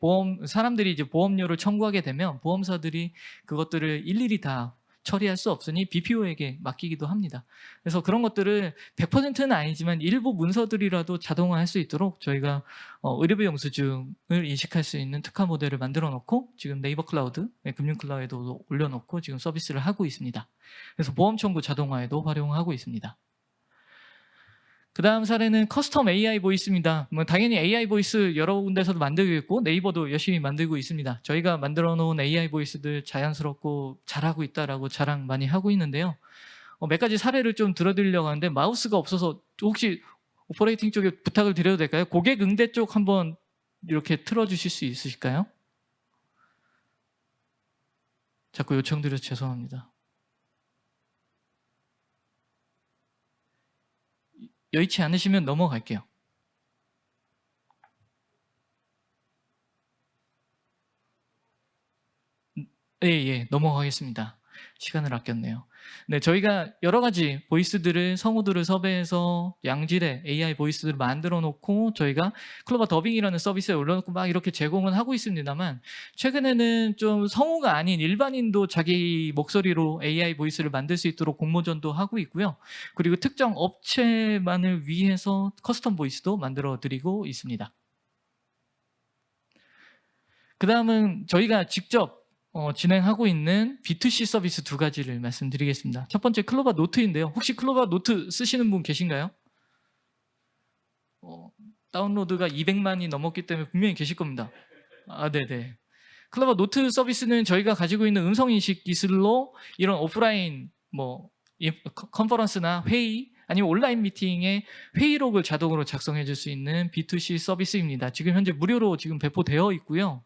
사람들이 이제 보험료를 청구하게 되면 보험사들이 그것들을 일일이 다 처리할 수 없으니 BPO에게 맡기기도 합니다. 그래서 그런 것들을 100%는 아니지만 일부 문서들이라도 자동화할 수 있도록 저희가 의료비 영수증을 인식할 수 있는 특화 모델을 만들어 놓고 지금 네이버 클라우드, 금융 클라우드에도 올려놓고 지금 서비스를 하고 있습니다. 그래서 보험 청구 자동화에도 활용하고 있습니다. 그 다음 사례는 커스텀 AI 보이스입니다. 뭐 당연히 AI 보이스 여러 군데서도 만들고 있고 네이버도 열심히 만들고 있습니다. 저희가 만들어 놓은 AI 보이스들 자연스럽고 잘하고 있다라고 자랑 많이 하고 있는데요. 몇 가지 사례를 좀 들어드리려고 하는데 마우스가 없어서 혹시 오퍼레이팅 쪽에 부탁을 드려도 될까요? 고객 응대 쪽 한번 이렇게 틀어주실 수 있으실까요? 자꾸 요청드려서 죄송합니다. 여의치 않으시면 넘어갈게요. 예, 넘어가겠습니다. 시간을 아꼈네요. 네, 저희가 여러 가지 보이스들을, 성우들을 섭외해서 양질의 AI 보이스들을 만들어 놓고 저희가 클로버 더빙이라는 서비스에 올려놓고 막 이렇게 제공은 하고 있습니다만, 최근에는 좀 성우가 아닌 일반인도 자기 목소리로 AI 보이스를 만들 수 있도록 공모전도 하고 있고요. 그리고 특정 업체만을 위해서 커스텀 보이스도 만들어 드리고 있습니다. 그 다음은 저희가 직접 진행하고 있는 B2C 서비스 두 가지를 말씀드리겠습니다. 첫 번째 클로바 노트인데요. 혹시 클로바 노트 쓰시는 분 계신가요? 다운로드가 200만이 넘었기 때문에 분명히 계실 겁니다. 네네. 클로바 노트 서비스는 저희가 가지고 있는 음성인식 기술로 이런 오프라인 컨퍼런스나 회의 아니면 온라인 미팅의 회의록을 자동으로 작성해 줄 수 있는 B2C 서비스입니다. 지금 현재 무료로 지금 배포되어 있고요.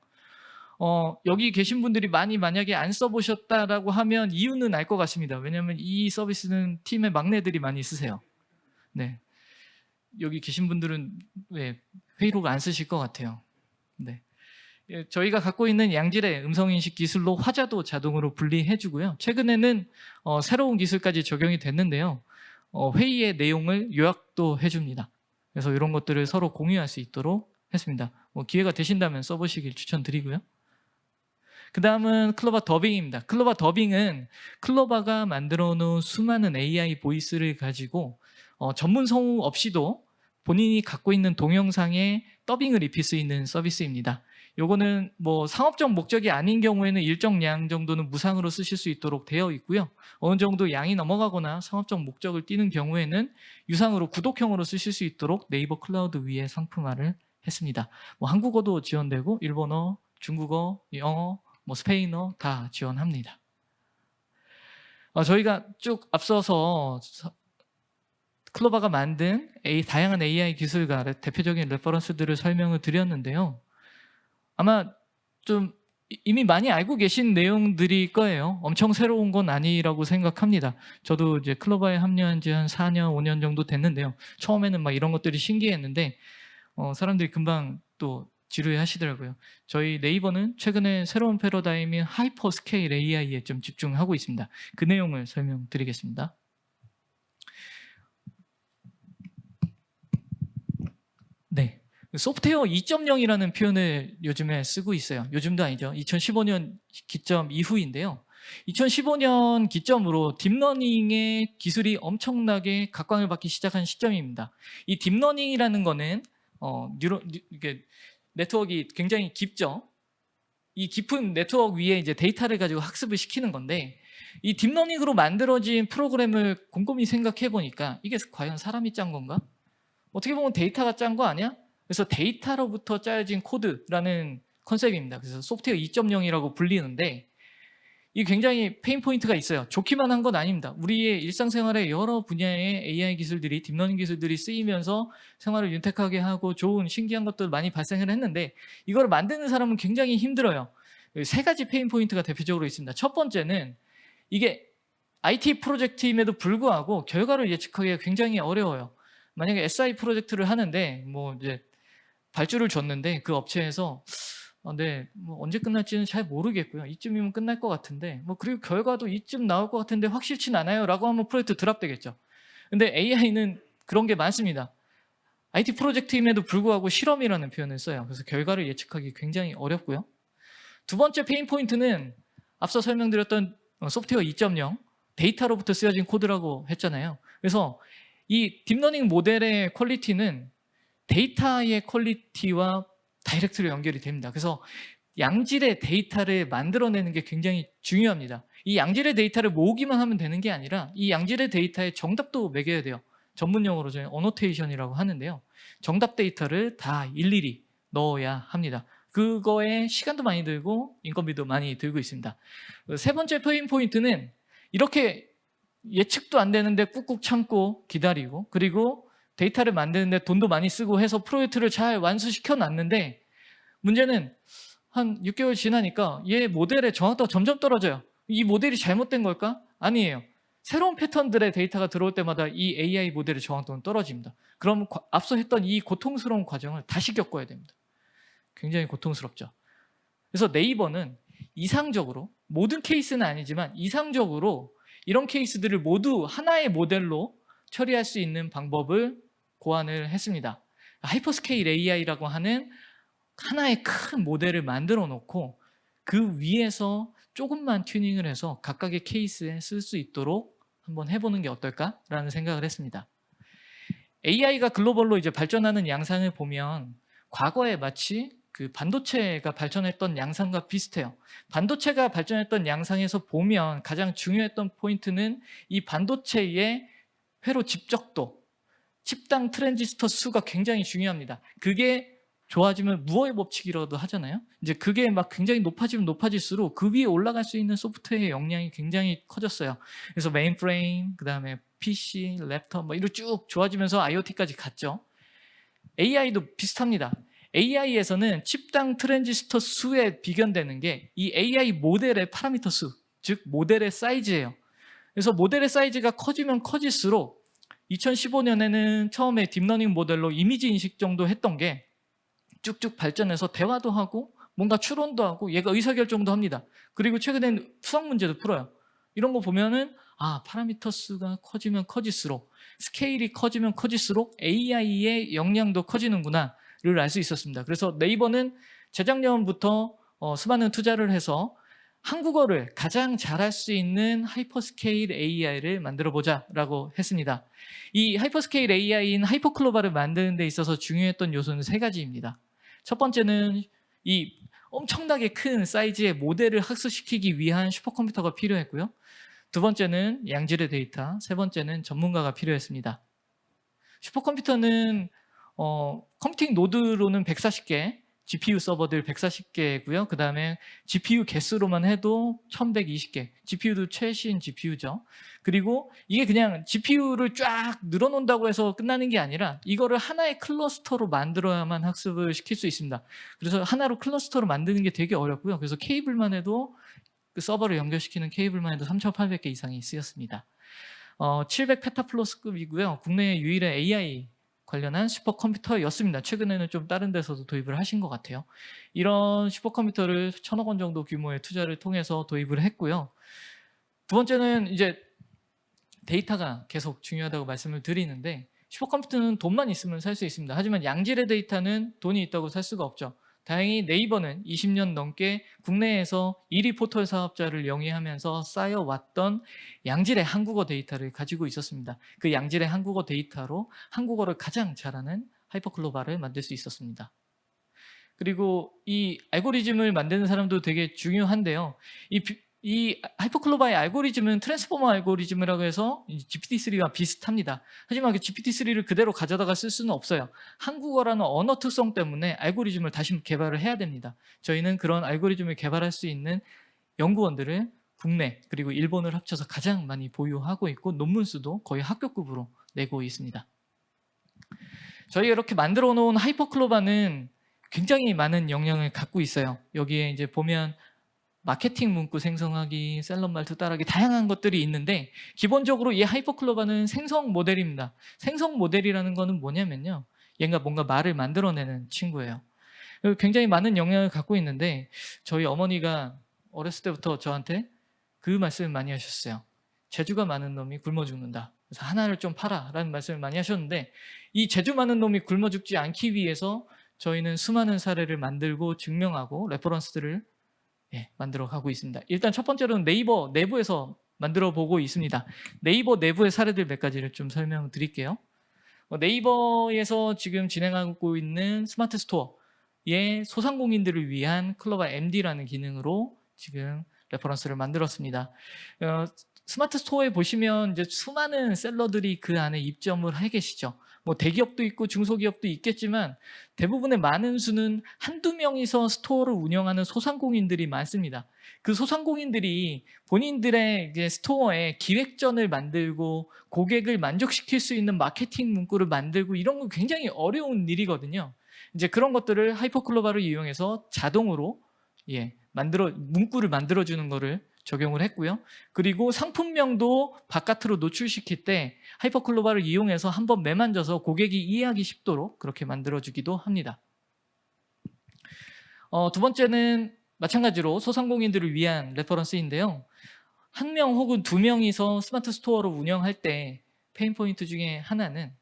여기 계신 분들이 만약에 안 써보셨다라고 하면 이유는 알 것 같습니다. 왜냐하면 이 서비스는 팀의 막내들이 많이 쓰세요. 네, 여기 계신 분들은 회의록 안 쓰실 것 같아요. 네, 저희가 갖고 있는 양질의 음성인식 기술로 화자도 자동으로 분리해주고요. 최근에는 새로운 기술까지 적용이 됐는데요. 회의의 내용을 요약도 해줍니다. 그래서 이런 것들을 서로 공유할 수 있도록 했습니다. 기회가 되신다면 써보시길 추천드리고요. 그 다음은 클로바 더빙입니다. 클로바 더빙은 클로바가 만들어 놓은 수많은 AI 보이스를 가지고 전문 성우 없이도 본인이 갖고 있는 동영상에 더빙을 입힐 수 있는 서비스입니다. 요거는 상업적 목적이 아닌 경우에는 일정 양 정도는 무상으로 쓰실 수 있도록 되어 있고요. 어느 정도 양이 넘어가거나 상업적 목적을 띠는 경우에는 유상으로 구독형으로 쓰실 수 있도록 네이버 클라우드 위에 상품화를 했습니다. 한국어도 지원되고 일본어, 중국어, 영어, 스페인어 다 지원합니다. 저희가 쭉 앞서서 클로바가 만든 다양한 AI 기술과 대표적인 레퍼런스들을 설명을 드렸는데요. 아마 좀 이미 많이 알고 계신 내용들일 거예요. 엄청 새로운 건 아니라고 생각합니다. 저도 이제 클로바에 합류한 지 한 4년, 5년 정도 됐는데요. 처음에는 이런 것들이 신기했는데 사람들이 금방 또 지루해 하시더라고요. 저희 네이버는 최근에 새로운 패러다임인 하이퍼 스케일 AI에 좀 집중하고 있습니다. 그 내용을 설명드리겠습니다. 네, 소프트웨어 2.0이라는 표현을 요즘에 쓰고 있어요. 요즘도 아니죠. 2015년 기점 이후인데요. 2015년 기점으로 딥러닝의 기술이 엄청나게 각광을 받기 시작한 시점입니다. 이 딥러닝이라는 거는 이게 네트워크가 굉장히 깊죠. 이 깊은 네트워크 위에 이제 데이터를 가지고 학습을 시키는 건데, 이 딥러닝으로 만들어진 프로그램을 곰곰이 생각해 보니까 이게 과연 사람이 짠 건가? 어떻게 보면 데이터가 짠 거 아니야? 그래서 데이터로부터 짜여진 코드라는 컨셉입니다. 그래서 소프트웨어 2.0이라고 불리는데, 이 굉장히 페인 포인트가 있어요. 좋기만 한 건 아닙니다. 우리의 일상생활에 여러 분야의 AI 기술들이, 딥러닝 기술들이 쓰이면서 생활을 윤택하게 하고 좋은 신기한 것들 많이 발생을 했는데, 이걸 만드는 사람은 굉장히 힘들어요. 세 가지 페인 포인트가 대표적으로 있습니다. 첫 번째는 이게 IT 프로젝트임에도 불구하고 결과를 예측하기가 굉장히 어려워요. 만약에 SI 프로젝트를 하는데 이제 발주를 줬는데 그 업체에서 언제 끝날지는 잘 모르겠고요. 이쯤이면 끝날 것 같은데 그리고 결과도 이쯤 나올 것 같은데 확실치는 않아요 라고 하면 프로젝트 드랍되겠죠. 근데 AI는 그런 게 많습니다. IT 프로젝트임에도 불구하고 실험이라는 표현을 써요. 그래서 결과를 예측하기 굉장히 어렵고요. 두 번째 페인 포인트는 앞서 설명드렸던 소프트웨어 2.0 데이터로부터 쓰여진 코드라고 했잖아요. 그래서 이 딥러닝 모델의 퀄리티는 데이터의 퀄리티와 다이렉트로 연결이 됩니다. 그래서 양질의 데이터를 만들어내는 게 굉장히 중요합니다. 이 양질의 데이터를 모으기만 하면 되는 게 아니라 이 양질의 데이터에 정답도 매겨야 돼요. 전문 용어로 저희 어노테이션이라고 하는데요. 정답 데이터를 다 일일이 넣어야 합니다. 그거에 시간도 많이 들고 인건비도 많이 들고 있습니다. 세 번째 페인 포인트는 이렇게 예측도 안 되는데 꾹꾹 참고 기다리고, 그리고 데이터를 만드는데 돈도 많이 쓰고 해서 프로젝트를 잘 완수시켜 놨는데, 문제는 한 6개월 지나니까 얘 모델의 정확도가 점점 떨어져요. 이 모델이 잘못된 걸까? 아니에요. 새로운 패턴들의 데이터가 들어올 때마다 이 AI 모델의 정확도는 떨어집니다. 그럼 앞서 했던 이 고통스러운 과정을 다시 겪어야 됩니다. 굉장히 고통스럽죠. 그래서 네이버는 이상적으로, 모든 케이스는 아니지만 이상적으로 이런 케이스들을 모두 하나의 모델로 처리할 수 있는 방법을 고안을 했습니다. 하이퍼스케일 AI라고 하는 하나의 큰 모델을 만들어 놓고 그 위에서 조금만 튜닝을 해서 각각의 케이스에 쓸 수 있도록 한번 해보는 게 어떨까라는 생각을 했습니다. AI가 글로벌로 이제 발전하는 양상을 보면 과거에 마치 그 반도체가 발전했던 양상과 비슷해요. 반도체가 발전했던 양상에서 보면 가장 중요했던 포인트는 이 반도체의 회로 집적도, 칩당 트랜지스터 수가 굉장히 중요합니다. 그게 좋아지면 무어의 법칙이라도 하잖아요. 이제 그게 막 굉장히 높아지면 높아질수록 그 위에 올라갈 수 있는 소프트웨어의 역량이 굉장히 커졌어요. 그래서 메인프레임, 그 다음에 PC, 랩톱 뭐 이렇게 쭉 좋아지면서 IoT까지 갔죠. AI도 비슷합니다. AI에서는 칩당 트랜지스터 수에 비견되는 게 이 AI 모델의 파라미터 수, 즉 모델의 사이즈예요. 그래서 모델의 사이즈가 커지면 커질수록 2015년에는 처음에 딥러닝 모델로 이미지 인식 정도 했던 게 쭉쭉 발전해서 대화도 하고 뭔가 추론도 하고 얘가 의사결정도 합니다. 그리고 최근에는 수학 문제도 풀어요. 이런 거 보면은 파라미터 수가 커지면 커질수록, 스케일이 커지면 커질수록 AI의 역량도 커지는구나를 알 수 있었습니다. 그래서 네이버는 재작년부터 수많은 투자를 해서 한국어를 가장 잘할 수 있는 하이퍼스케일 AI를 만들어보자 라고 했습니다. 이 하이퍼스케일 AI인 하이퍼클로바를 만드는 데 있어서 중요했던 요소는 3가지입니다. 첫 번째는 이 엄청나게 큰 사이즈의 모델을 학습시키기 위한 슈퍼컴퓨터가 필요했고요. 두 번째는 양질의 데이터, 세 번째는 전문가가 필요했습니다. 슈퍼컴퓨터는 컴퓨팅 노드로는 140개, GPU 서버들 140개고요. 그 다음에 GPU 개수로만 해도 1120개. GPU도 최신 GPU죠. 그리고 이게 그냥 GPU를 쫙 늘어놓는다고 해서 끝나는 게 아니라 이거를 하나의 클러스터로 만들어야만 학습을 시킬 수 있습니다. 그래서 하나로 클러스터로 만드는 게 되게 어렵고요. 그래서 케이블만 해도 그 서버를 연결시키는 케이블만 해도 3,800개 이상이 쓰였습니다. 700페타플러스급이고요. 국내 유일의 AI 관련한 슈퍼컴퓨터였습니다. 최근에는 좀 다른 데서도 도입을 하신 것 같아요. 이런 슈퍼컴퓨터를 1,000억 원 정도 규모의 투자를 통해서 도입을 했고요. 두 번째는 이제 데이터가 계속 중요하다고 말씀을 드리는데 슈퍼컴퓨터는 돈만 있으면 살 수 있습니다. 하지만 양질의 데이터는 돈이 있다고 살 수가 없죠. 다행히 네이버는 20년 넘게 국내에서 1위 포털 사업자를 영위하면서 쌓여왔던 양질의 한국어 데이터를 가지고 있었습니다. 그 양질의 한국어 데이터로 한국어를 가장 잘하는 하이퍼클로바를 만들 수 있었습니다. 그리고 이 알고리즘을 만드는 사람도 되게 중요한데요. 이 하이퍼클로바의 알고리즘은 트랜스포머 알고리즘이라고 해서 GPT-3와 비슷합니다. 하지만 그 GPT-3를 그대로 가져다가 쓸 수는 없어요. 한국어라는 언어 특성 때문에 알고리즘을 다시 개발을 해야 됩니다. 저희는 그런 알고리즘을 개발할 수 있는 연구원들을 국내 그리고 일본을 합쳐서 가장 많이 보유하고 있고 논문 수도 거의 학교급으로 내고 있습니다. 저희가 이렇게 만들어 놓은 하이퍼클로바는 굉장히 많은 역량을 갖고 있어요. 여기에 이제 보면 마케팅 문구 생성하기, 셀럽 말투 따라하기 다양한 것들이 있는데 기본적으로 이 하이퍼클로바는 생성 모델입니다. 생성 모델이라는 거는 뭐냐면요. 얘가 뭔가 말을 만들어내는 친구예요. 굉장히 많은 역량을 갖고 있는데 저희 어머니가 어렸을 때부터 저한테 그 말씀을 많이 하셨어요. 재주가 많은 놈이 굶어 죽는다. 그래서 하나를 좀 팔아 라는 말씀을 많이 하셨는데 이 재주 많은 놈이 굶어 죽지 않기 위해서 저희는 수많은 사례를 만들고 증명하고 레퍼런스들을 만들어 가고 있습니다. 일단 첫 번째로는 네이버 내부에서 만들어 보고 있습니다. 네이버 내부의 사례들 몇 가지를 좀 설명드릴게요. 네이버에서 지금 진행하고 있는 스마트 스토어의 소상공인들을 위한 클로바 MD라는 기능으로 지금 레퍼런스를 만들었습니다. 스마트 스토어에 보시면 이제 수많은 셀러들이 그 안에 입점을 해 계시죠. 뭐 대기업도 있고 중소기업도 있겠지만 대부분의 많은 수는 한두 명이서 스토어를 운영하는 소상공인들이 많습니다. 그 소상공인들이 본인들의 이제 스토어에 기획전을 만들고 고객을 만족시킬 수 있는 마케팅 문구를 만들고 이런 거 굉장히 어려운 일이거든요. 이제 그런 것들을 하이퍼클로바를 이용해서 자동으로 문구를 만들어주는 거를 적용을 했고요. 그리고 상품명도 바깥으로 노출시킬 때 하이퍼클로바를 이용해서 한번 매만져서 고객이 이해하기 쉽도록 그렇게 만들어주기도 합니다. 두 번째는 마찬가지로 소상공인들을 위한 레퍼런스인데요. 한 명 혹은 두 명이서 스마트 스토어를 운영할 때 페인 포인트 중에 하나는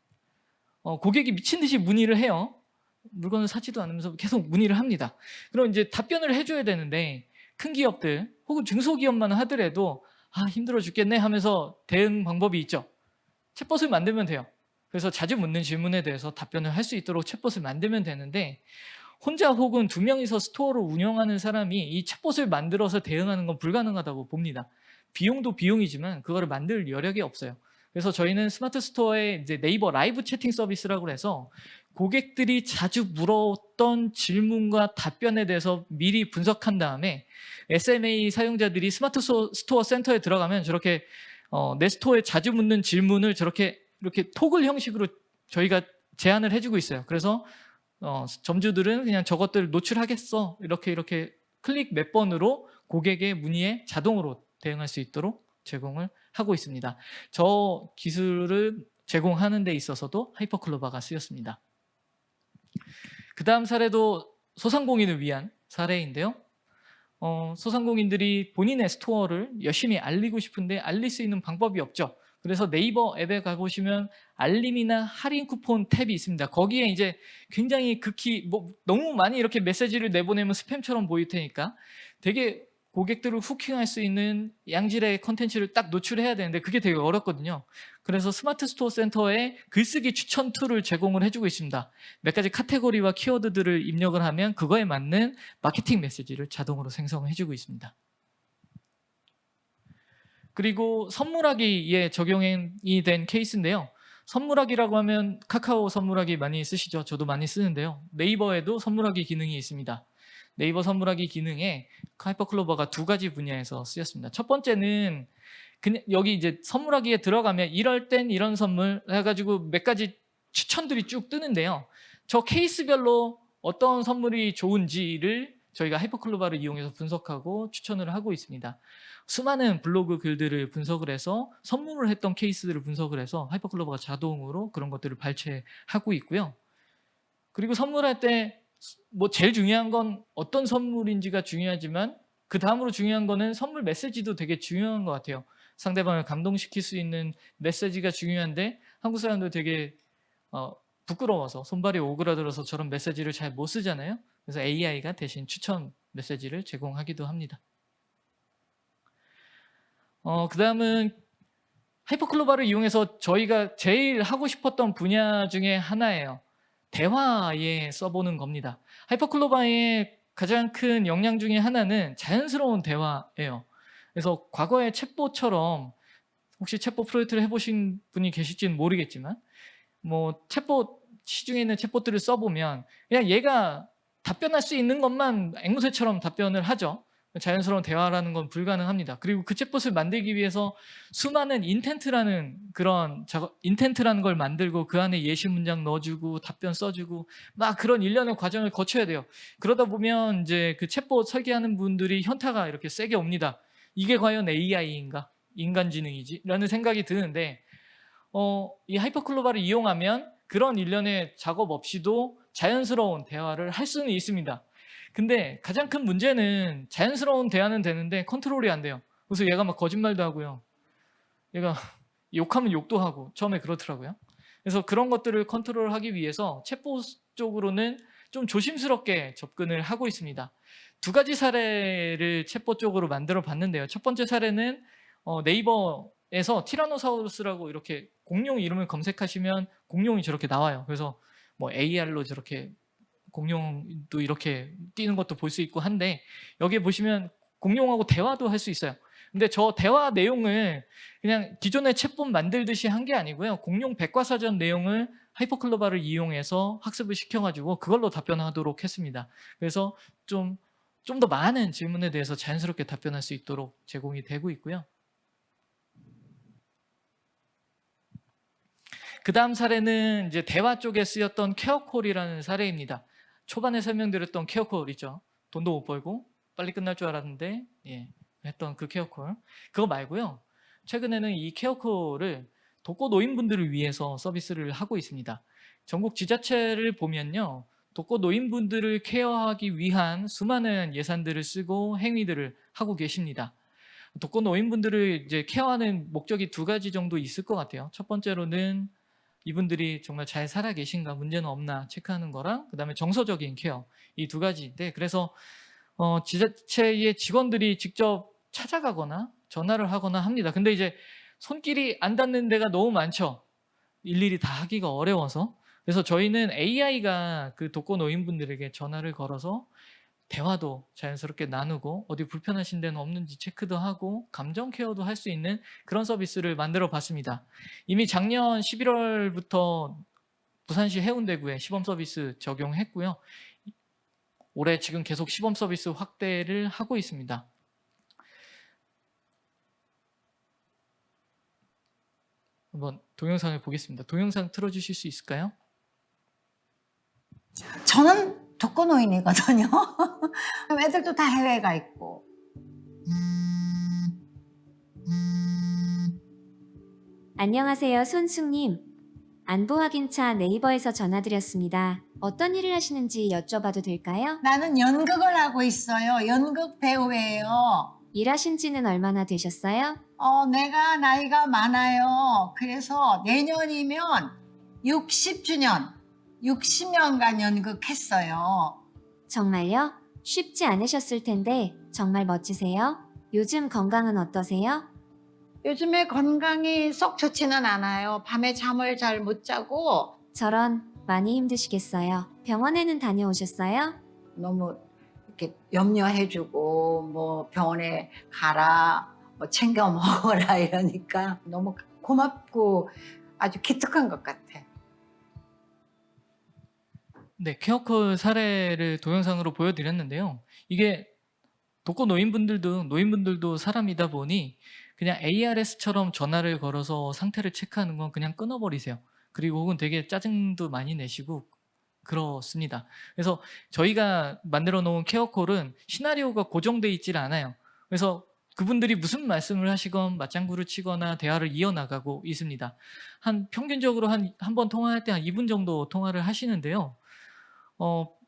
고객이 미친 듯이 문의를 해요. 물건을 사지도 않으면서 계속 문의를 합니다. 그럼 이제 답변을 해줘야 되는데 큰 기업들 혹은 중소기업만 하더라도 힘들어 죽겠네 하면서 대응 방법이 있죠. 챗봇을 만들면 돼요. 그래서 자주 묻는 질문에 대해서 답변을 할 수 있도록 챗봇을 만들면 되는데 혼자 혹은 두 명이서 스토어를 운영하는 사람이 이 챗봇을 만들어서 대응하는 건 불가능하다고 봅니다. 비용도 비용이지만 그거를 만들 여력이 없어요. 그래서 저희는 스마트 스토어에 이제 네이버 라이브 채팅 서비스라고 해서 고객들이 자주 물었던 질문과 답변에 대해서 미리 분석한 다음에 SMA 사용자들이 스마트 스토어 센터에 들어가면 저렇게 내 스토어에 자주 묻는 질문을 저렇게 이렇게 토글 형식으로 저희가 제안을 해주고 있어요. 그래서 점주들은 그냥 저것들을 노출하겠어 이렇게 클릭 몇 번으로 고객의 문의에 자동으로 대응할 수 있도록 제공을 하고 있습니다. 저 기술을 제공하는 데 있어서도 하이퍼클로바가 쓰였습니다. 그 다음 사례도 소상공인을 위한 사례인데요. 소상공인들이 본인의 스토어를 열심히 알리고 싶은데 알릴 수 있는 방법이 없죠. 그래서 네이버 앱에 가보시면 알림이나 할인 쿠폰 탭이 있습니다. 거기에 이제 굉장히 극히 너무 많이 이렇게 메시지를 내보내면 스팸처럼 보일 테니까 되게 고객들을 후킹할 수 있는 양질의 컨텐츠를 딱 노출해야 되는데 그게 되게 어렵거든요. 그래서 스마트 스토어 센터에 글쓰기 추천 툴을 제공을 해주고 있습니다. 몇 가지 카테고리와 키워드들을 입력을 하면 그거에 맞는 마케팅 메시지를 자동으로 생성해주고 있습니다. 그리고 선물하기에 적용이 된 케이스인데요. 선물하기라고 하면 카카오 선물하기 많이 쓰시죠? 저도 많이 쓰는데요. 네이버에도 선물하기 기능이 있습니다. 네이버 선물하기 기능에 하이퍼클로바가 두 가지 분야에서 쓰였습니다. 첫 번째는 그냥 여기 이제 선물하기에 들어가면 이럴 땐 이런 선물 해가지고 몇 가지 추천들이 쭉 뜨는데요. 저 케이스별로 어떤 선물이 좋은지를 저희가 하이퍼클로바를 이용해서 분석하고 추천을 하고 있습니다. 수많은 블로그 글들을 분석을 해서 선물을 했던 케이스들을 분석을 해서 하이퍼클로바가 자동으로 그런 것들을 발췌하고 있고요. 그리고 선물할 때 제일 중요한 건 어떤 선물인지가 중요하지만 그 다음으로 중요한 거는 선물 메시지도 되게 중요한 것 같아요. 상대방을 감동시킬 수 있는 메시지가 중요한데 한국 사람들 되게 부끄러워서 손발이 오그라들어서 저런 메시지를 잘 못 쓰잖아요. 그래서 AI가 대신 추천 메시지를 제공하기도 합니다. 그 다음은 하이퍼클로바를 이용해서 저희가 제일 하고 싶었던 분야 중에 하나예요. 대화에 써보는 겁니다. 하이퍼클로바의 가장 큰 역량 중에 하나는 자연스러운 대화예요. 그래서 과거의 챗봇처럼 혹시 챗봇 프로젝트를 해보신 분이 계실지는 모르겠지만 챗봇 시중에 있는 챗봇들을 써보면 그냥 얘가 답변할 수 있는 것만 앵무새처럼 답변을 하죠. 자연스러운 대화라는 건 불가능합니다. 그리고 그 챗봇을 만들기 위해서 수많은 인텐트라는 걸 만들고 그 안에 예시 문장 넣어주고 답변 써주고 막 그런 일련의 과정을 거쳐야 돼요. 그러다 보면 이제 그 챗봇 설계하는 분들이 현타가 이렇게 세게 옵니다. 이게 과연 AI인가? 인간지능이지? 라는 생각이 드는데 이 하이퍼클로바를 이용하면 그런 일련의 작업 없이도 자연스러운 대화를 할 수는 있습니다. 근데 가장 큰 문제는 자연스러운 대화는 되는데 컨트롤이 안 돼요. 그래서 얘가 막 거짓말도 하고요. 얘가 욕하면 욕도 하고 처음에 그렇더라고요. 그래서 그런 것들을 컨트롤하기 위해서 챗봇 쪽으로는 좀 조심스럽게 접근을 하고 있습니다. 두 가지 사례를 챗봇 쪽으로 만들어 봤는데요. 첫 번째 사례는 네이버에서 티라노사우루스라고 이렇게 공룡 이름을 검색하시면 공룡이 저렇게 나와요. 그래서 AR로 저렇게 공룡도 이렇게 뛰는 것도 볼 수 있고 한데 여기에 보시면 공룡하고 대화도 할 수 있어요. 근데 저 대화 내용을 그냥 기존의 챗봇 만들듯이 한 게 아니고요. 공룡 백과사전 내용을 하이퍼클로바를 이용해서 학습을 시켜가지고 그걸로 답변하도록 했습니다. 그래서 좀 더 많은 질문에 대해서 자연스럽게 답변할 수 있도록 제공이 되고 있고요. 그 다음 사례는 이제 대화 쪽에 쓰였던 케어콜이라는 사례입니다. 초반에 설명드렸던 케어콜이죠. 돈도 못 벌고 빨리 끝날 줄 알았는데 했던 그 케어콜 그거 말고요. 최근에는 이 케어콜을 독거 노인분들을 위해서 서비스를 하고 있습니다. 전국 지자체를 보면요. 독거 노인분들을 케어하기 위한 수많은 예산들을 쓰고 행위들을 하고 계십니다. 독거 노인분들을 이제 케어하는 목적이 두 가지 정도 있을 것 같아요. 첫 번째로는 이분들이 정말 잘 살아 계신가, 문제는 없나 체크하는 거랑 그다음에 정서적인 케어 이 두 가지인데 그래서 지자체의 직원들이 직접 찾아가거나 전화를 하거나 합니다. 근데 이제 손길이 안 닿는 데가 너무 많죠. 일일이 다 하기가 어려워서. 그래서 저희는 AI가 그 독거 노인분들에게 전화를 걸어서 대화도 자연스럽게 나누고 어디 불편하신 데는 없는지 체크도 하고 감정 케어도 할 수 있는 그런 서비스를 만들어 봤습니다. 이미 작년 11월부터 부산시 해운대구에 시범 서비스 적용했고요. 올해 지금 계속 시범 서비스 확대를 하고 있습니다. 한번 동영상을 보겠습니다. 동영상 틀어주실 수 있을까요?
저는 독거노인이거든요. 애들도 다 해외에 가 있고.
안녕하세요, 손숙님. 안부 확인차 네이버에서 전화드렸습니다. 어떤 일을 하시는지 여쭤봐도 될까요?
나는 연극을 하고 있어요. 연극 배우예요.
일하신 지는 얼마나 되셨어요?
내가 나이가 많아요. 그래서 내년이면 60주년, 60년간 연극했어요.
정말요? 쉽지 않으셨을 텐데 정말 멋지세요. 요즘 건강은 어떠세요?
요즘에 건강이 썩 좋지는 않아요. 밤에 잠을 잘 못 자고
저런, 많이 힘드시겠어요. 병원에는 다녀오셨어요?
너무 이렇게 염려해주고 뭐 병원에 가라, 뭐 챙겨 먹어라 이러니까 너무 고맙고 아주 기특한 것 같아.
네, 케어콜 사례를 동영상으로 보여드렸는데요. 이게 독거 노인분들도 사람이다 보니 그냥 ARS처럼 전화를 걸어서 상태를 체크하는 건 그냥 끊어버리세요. 그리고 혹은 되게 짜증도 많이 내시고 그렇습니다. 그래서 저희가 만들어 놓은 케어콜은 시나리오가 고정돼 있질 않아요. 그래서 그분들이 무슨 말씀을 하시건 맞장구를 치거나 대화를 이어나가고 있습니다. 평균적으로 한 번 통화할 때 한 2분 정도 통화를 하시는데요.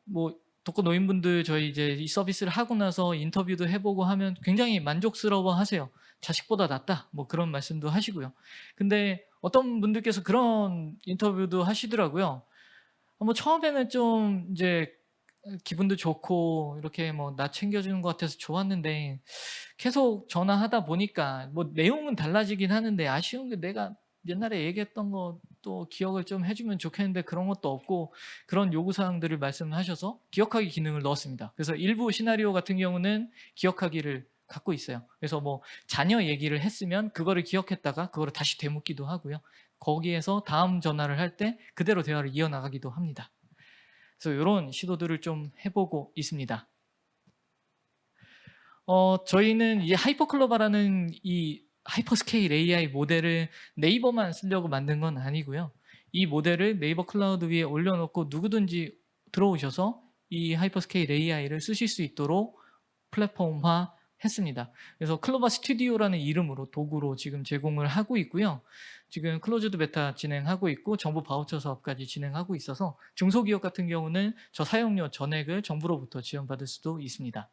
뭐 독거 노인분들 저희 이제 이 서비스를 하고 나서 인터뷰도 해보고 하면 굉장히 만족스러워 하세요. 자식보다 낫다. 뭐 그런 말씀도 하시고요. 근데 어떤 분들께서 그런 인터뷰도 하시더라고요. 뭐 처음에는 좀 이제 기분도 좋고 이렇게 뭐 나 챙겨주는 것 같아서 좋았는데 계속 전화하다 보니까 뭐 내용은 달라지긴 하는데 아쉬운 게 내가 옛날에 얘기했던 것도 기억을 좀 해주면 좋겠는데 그런 것도 없고 그런 요구사항들을 말씀하셔서 기억하기 기능을 넣었습니다. 그래서 일부 시나리오 같은 경우는 기억하기를 갖고 있어요. 그래서 뭐 자녀 얘기를 했으면 그거를 기억했다가 그거를 다시 되묻기도 하고요. 거기에서 다음 전화를 할 때 그대로 대화를 이어나가기도 합니다. 그래서 이런 시도들을 좀 해보고 있습니다. 저희는 이제 하이퍼클로바라는 이 하이퍼스케일 AI 모델을 네이버만 쓰려고 만든 건 아니고요. 이 모델을 네이버 클라우드 위에 올려놓고 누구든지 들어오셔서 이 하이퍼스케일 AI를 쓰실 수 있도록 플랫폼화 했습니다. 그래서 클로바 스튜디오라는 이름으로 도구로 지금 제공을 하고 있고요. 지금 클로즈드 베타 진행하고 있고 정부 바우처 사업까지 진행하고 있어서 중소기업 같은 경우는 저 사용료 전액을 정부로부터 지원받을 수도 있습니다.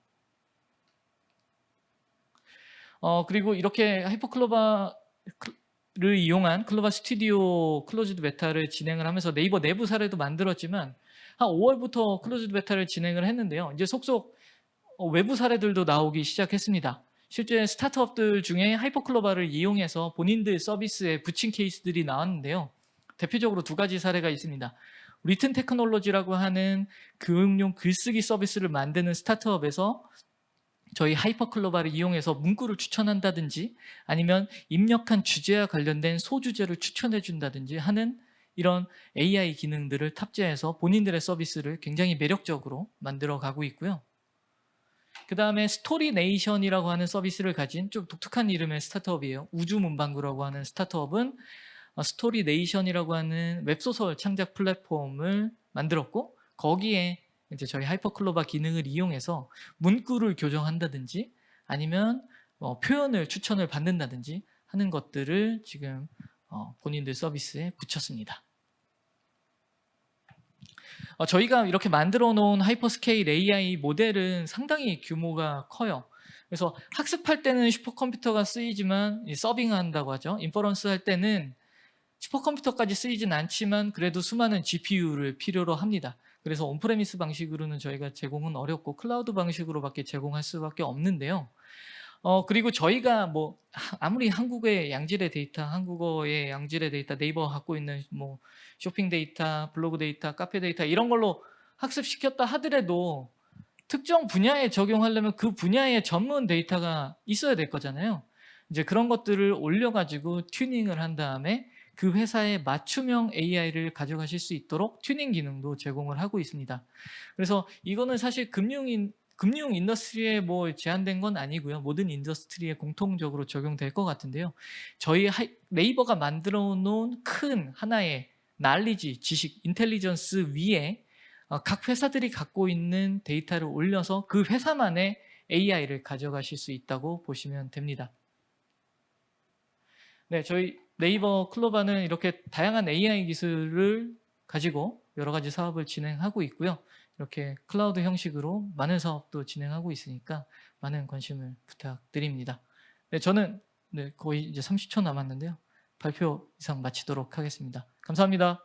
그리고 이렇게 하이퍼클로바를 이용한 클로바 스튜디오 클로즈드 베타를 진행을 하면서 네이버 내부 사례도 만들었지만 한 5월부터 클로즈드 베타를 진행을 했는데요. 이제 속속 외부 사례들도 나오기 시작했습니다. 실제 스타트업들 중에 하이퍼클로바를 이용해서 본인들 서비스에 붙인 케이스들이 나왔는데요. 대표적으로 두 가지 사례가 있습니다. 리튼 테크놀로지라고 하는 교육용 글쓰기 서비스를 만드는 스타트업에서 저희 하이퍼클로바를 이용해서 문구를 추천한다든지 아니면 입력한 주제와 관련된 소주제를 추천해 준다든지 하는 이런 AI 기능들을 탑재해서 본인들의 서비스를 굉장히 매력적으로 만들어 가고 있고요. 그 다음에 스토리네이션이라고 하는 서비스를 가진 좀 독특한 이름의 스타트업이에요. 우주문방구라고 하는 스타트업은 스토리네이션이라고 하는 웹소설 창작 플랫폼을 만들었고 거기에 이제 저희 하이퍼클로바 기능을 이용해서 문구를 교정한다든지 아니면 표현을 추천을 받는다든지 하는 것들을 지금 본인들 서비스에 붙였습니다. 저희가 이렇게 만들어 놓은 하이퍼스케일 AI 모델은 상당히 규모가 커요. 그래서 학습할 때는 슈퍼컴퓨터가 쓰이지만 서빙한다고 하죠. 인퍼런스 할 때는 슈퍼컴퓨터까지 쓰이진 않지만 그래도 수많은 GPU를 필요로 합니다. 그래서 온프레미스 방식으로는 저희가 제공은 어렵고 클라우드 방식으로밖에 제공할 수밖에 없는데요. 그리고 저희가 뭐 아무리 한국의 양질의 데이터, 한국어의 양질의 데이터, 네이버가 갖고 있는 뭐 쇼핑 데이터, 블로그 데이터, 카페 데이터 이런 걸로 학습시켰다 하더라도 특정 분야에 적용하려면 그 분야의 전문 데이터가 있어야 될 거잖아요. 이제 그런 것들을 올려가지고 튜닝을 한 다음에 그 회사의 맞춤형 AI를 가져가실 수 있도록 튜닝 기능도 제공을 하고 있습니다. 그래서 이거는 사실 금융 인더스트리에 뭐 제한된 건 아니고요. 모든 인더스트리에 공통적으로 적용될 것 같은데요. 저희 네이버가 만들어 놓은 큰 하나의 날리지, 지식, 인텔리전스 위에 각 회사들이 갖고 있는 데이터를 올려서 그 회사만의 AI를 가져가실 수 있다고 보시면 됩니다. 네, 저희 네이버 클로바는 이렇게 다양한 AI 기술을 가지고 여러 가지 사업을 진행하고 있고요. 이렇게 클라우드 형식으로 많은 사업도 진행하고 있으니까 많은 관심을 부탁드립니다. 네, 저는 거의 이제 30초 남았는데요. 발표 이상 마치도록 하겠습니다. 감사합니다.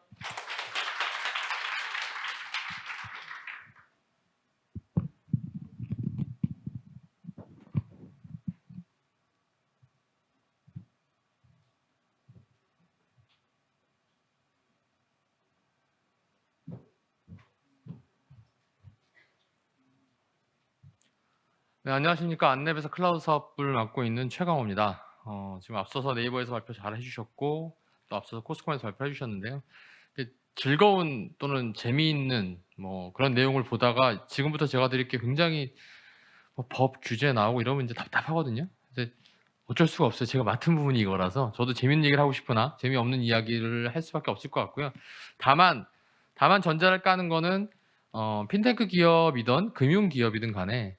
네, 안녕하십니까. 안랩에서 클라우드 사업을 맡고 있는 최강호입니다. 지금 앞서서 네이버에서 발표 잘 해주셨고 또 앞서서 코스코에서 발표해 주셨는데요. 즐거운 또는 재미있는 뭐 그런 내용을 보다가 지금부터 제가 드릴 게 굉장히 법 규제 나오고 이러면 이제 답답하거든요. 근데 어쩔 수가 없어요. 제가 맡은 부분이 이거라서 저도 재밌는 얘기를 하고 싶으나 재미없는 이야기를 할 수밖에 없을 것 같고요. 다만 전제를 까는 거는 핀테크 기업이든 금융 기업이든 간에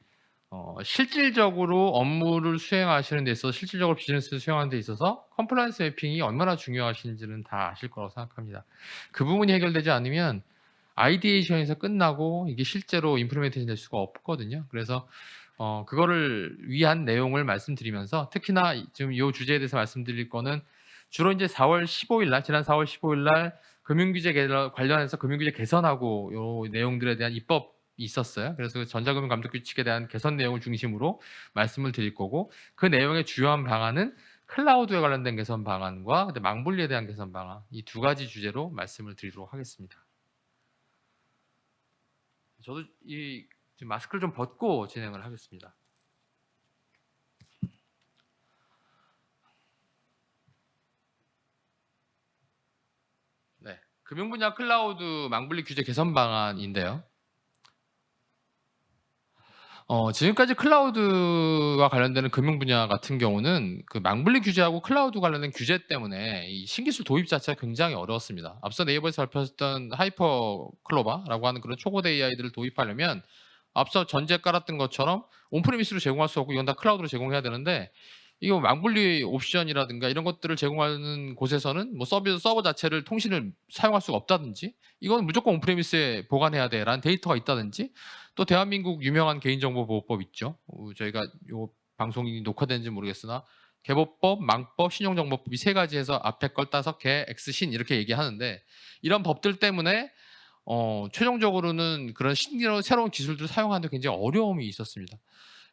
실질적으로 업무를 수행하시는 데 있어서 실질적으로 비즈니스를 수행하는 데 있어서 컴플라이언스 매핑이 얼마나 중요하신지는 다 아실 거라고 생각합니다. 그 부분이 해결되지 않으면 아이디에이션에서 끝나고 이게 실제로 임플리멘테이션 될 수가 없거든요. 그래서 그거를 위한 내용을 말씀드리면서 특히나 지금 이 주제에 대해서 말씀드릴 거는 주로 이제 4월 15일 날 지난 4월 15일 날 금융규제 관련해서 금융규제 개선하고 요 내용들에 대한 입법 있었어요. 그래서 전자금융 감독 규칙에 대한 개선 내용을 중심으로 말씀을 드릴 거고 그 내용의 주요한 방안은 클라우드에 관련된 개선 방안과 망분리에 대한 개선 방안 이 두 가지 주제로 말씀을 드리도록 하겠습니다. 저도 지금 마스크를 좀 벗고 진행을 하겠습니다. 네, 금융 분야 클라우드 망분리 규제 개선 방안인데요. 지금까지 클라우드와 관련되는 금융 분야 같은 경우는 그 망분리 규제하고 클라우드 관련된 규제 때문에 이 신기술 도입 자체가 굉장히 어려웠습니다. 앞서 네이버에서 발표했던 하이퍼 클로바라고 하는 그런 초고대 AI들을 도입하려면 앞서 전제 깔았던 것처럼 온프리미스로 제공할 수 없고 이건 다 클라우드로 제공해야 되는데 이거 망분리 옵션이라든가 이런 것들을 제공하는 곳에서는 뭐 서버 자체를 통신을 사용할 수가 없다든지 이건 무조건 온프리미스에 보관해야 돼라는 데이터가 있다든지 또 대한민국 유명한 개인정보보호법 있죠. 저희가 요 방송이 녹화되는지 모르겠으나 개보법, 망법, 신용정보법 이 세 가지에서 앞에 걸 따서 개, X, 신 이렇게 얘기하는데 이런 법들 때문에 최종적으로는 그런 새로운 기술들을 사용하는데 굉장히 어려움이 있었습니다.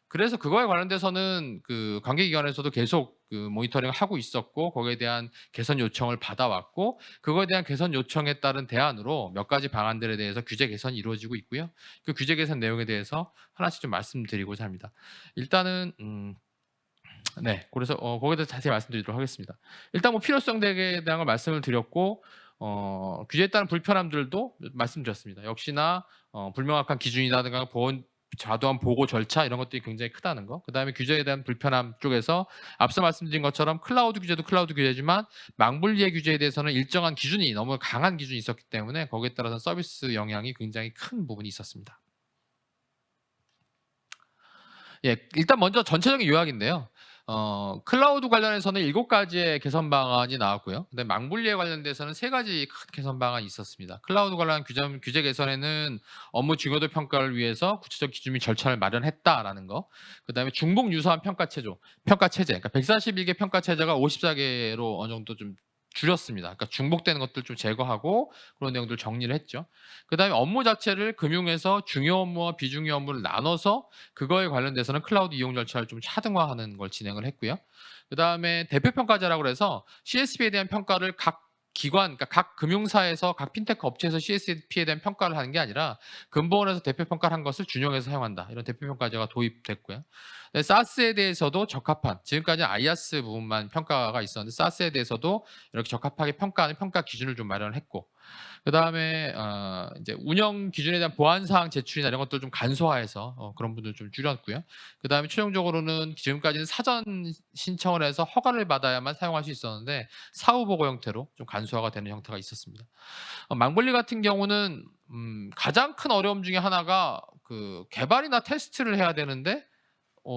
그래서 그거에 관련돼서는 그 관계기관에서도 계속 그 모니터링을 하고 있었고 거기에 대한 개선 요청을 받아왔고 그거에 대한 개선 요청에 따른 대안으로 몇 가지 방안들에 대해서 규제 개선이 이루어지고 있고요. 그 규제 개선 내용에 대해서 하나씩 좀 말씀드리고자 합니다. 일단은 네, 그래서 거기에 대해서 자세히 말씀드리도록 하겠습니다. 일단 뭐 필요성 등에 대한 걸 말씀을 드렸고 규제에 따른 불편함들도 말씀드렸습니다. 역시나 불명확한 기준이라든가 과도한 보고 절차 이런 것들이 굉장히 크다는 거. 그다음에 규제에 대한 불편함 쪽에서 앞서 말씀드린 것처럼 클라우드 규제도 클라우드 규제지만 망분리의 규제에 대해서는 일정한 기준이 너무 강한 기준이 있었기 때문에 거기에 따라서 서비스 영향이 굉장히 큰 부분이 있었습니다. 예, 일단 먼저 전체적인 요약인데요. 클라우드 관련해서는 7가지의 개선 방안이 나왔고요. 근데 망분리에 관련돼서는 3가지 큰 개선 방안이 있었습니다. 클라우드 관련 규제 개선에는 업무 중요도 평가를 위해서 구체적 기준 및 절차를 마련했다라는 거. 그다음에 중복 유사한 평가 체제. 그러니까 141개 평가 체제가 54개로 어느 정도 좀 줄였습니다. 그러니까 중복되는 것들 좀 제거하고 그런 내용들 정리를 했죠. 그다음에 업무 자체를 금융에서 중요 업무와 비중요 업무를 나눠서 그거에 관련돼서는 클라우드 이용 절차를 좀 차등화하는 걸 진행을 했고요. 그다음에 대표 평가제라고 해서 CSP에 대한 평가를 각 기관, 그러니까 각 금융사에서 각 핀테크 업체에서 CSP에 대한 평가를 하는 게 아니라 근본에서 대표 평가를 한 것을 준용해서 사용한다. 이런 대표 평가제가 도입됐고요. 사스에 대해서도 적합한, 지금까지 IaaS 부분만 평가가 있었는데 사스에 대해서도 이렇게 적합하게 평가하는 평가 기준을 좀 마련했고, 그 다음에 이제 운영 기준에 대한 보안 사항 제출이나 이런 것들 좀 간소화해서 그런 분들 좀 줄였고요. 그 다음에 최종적으로는 지금까지는 사전 신청을 해서 허가를 받아야만 사용할 수 있었는데 사후 보고 형태로 좀 간소화가 되는 형태가 있었습니다. 망블리 같은 경우는 가장 큰 어려움 중에 하나가 그 개발이나 테스트를 해야 되는데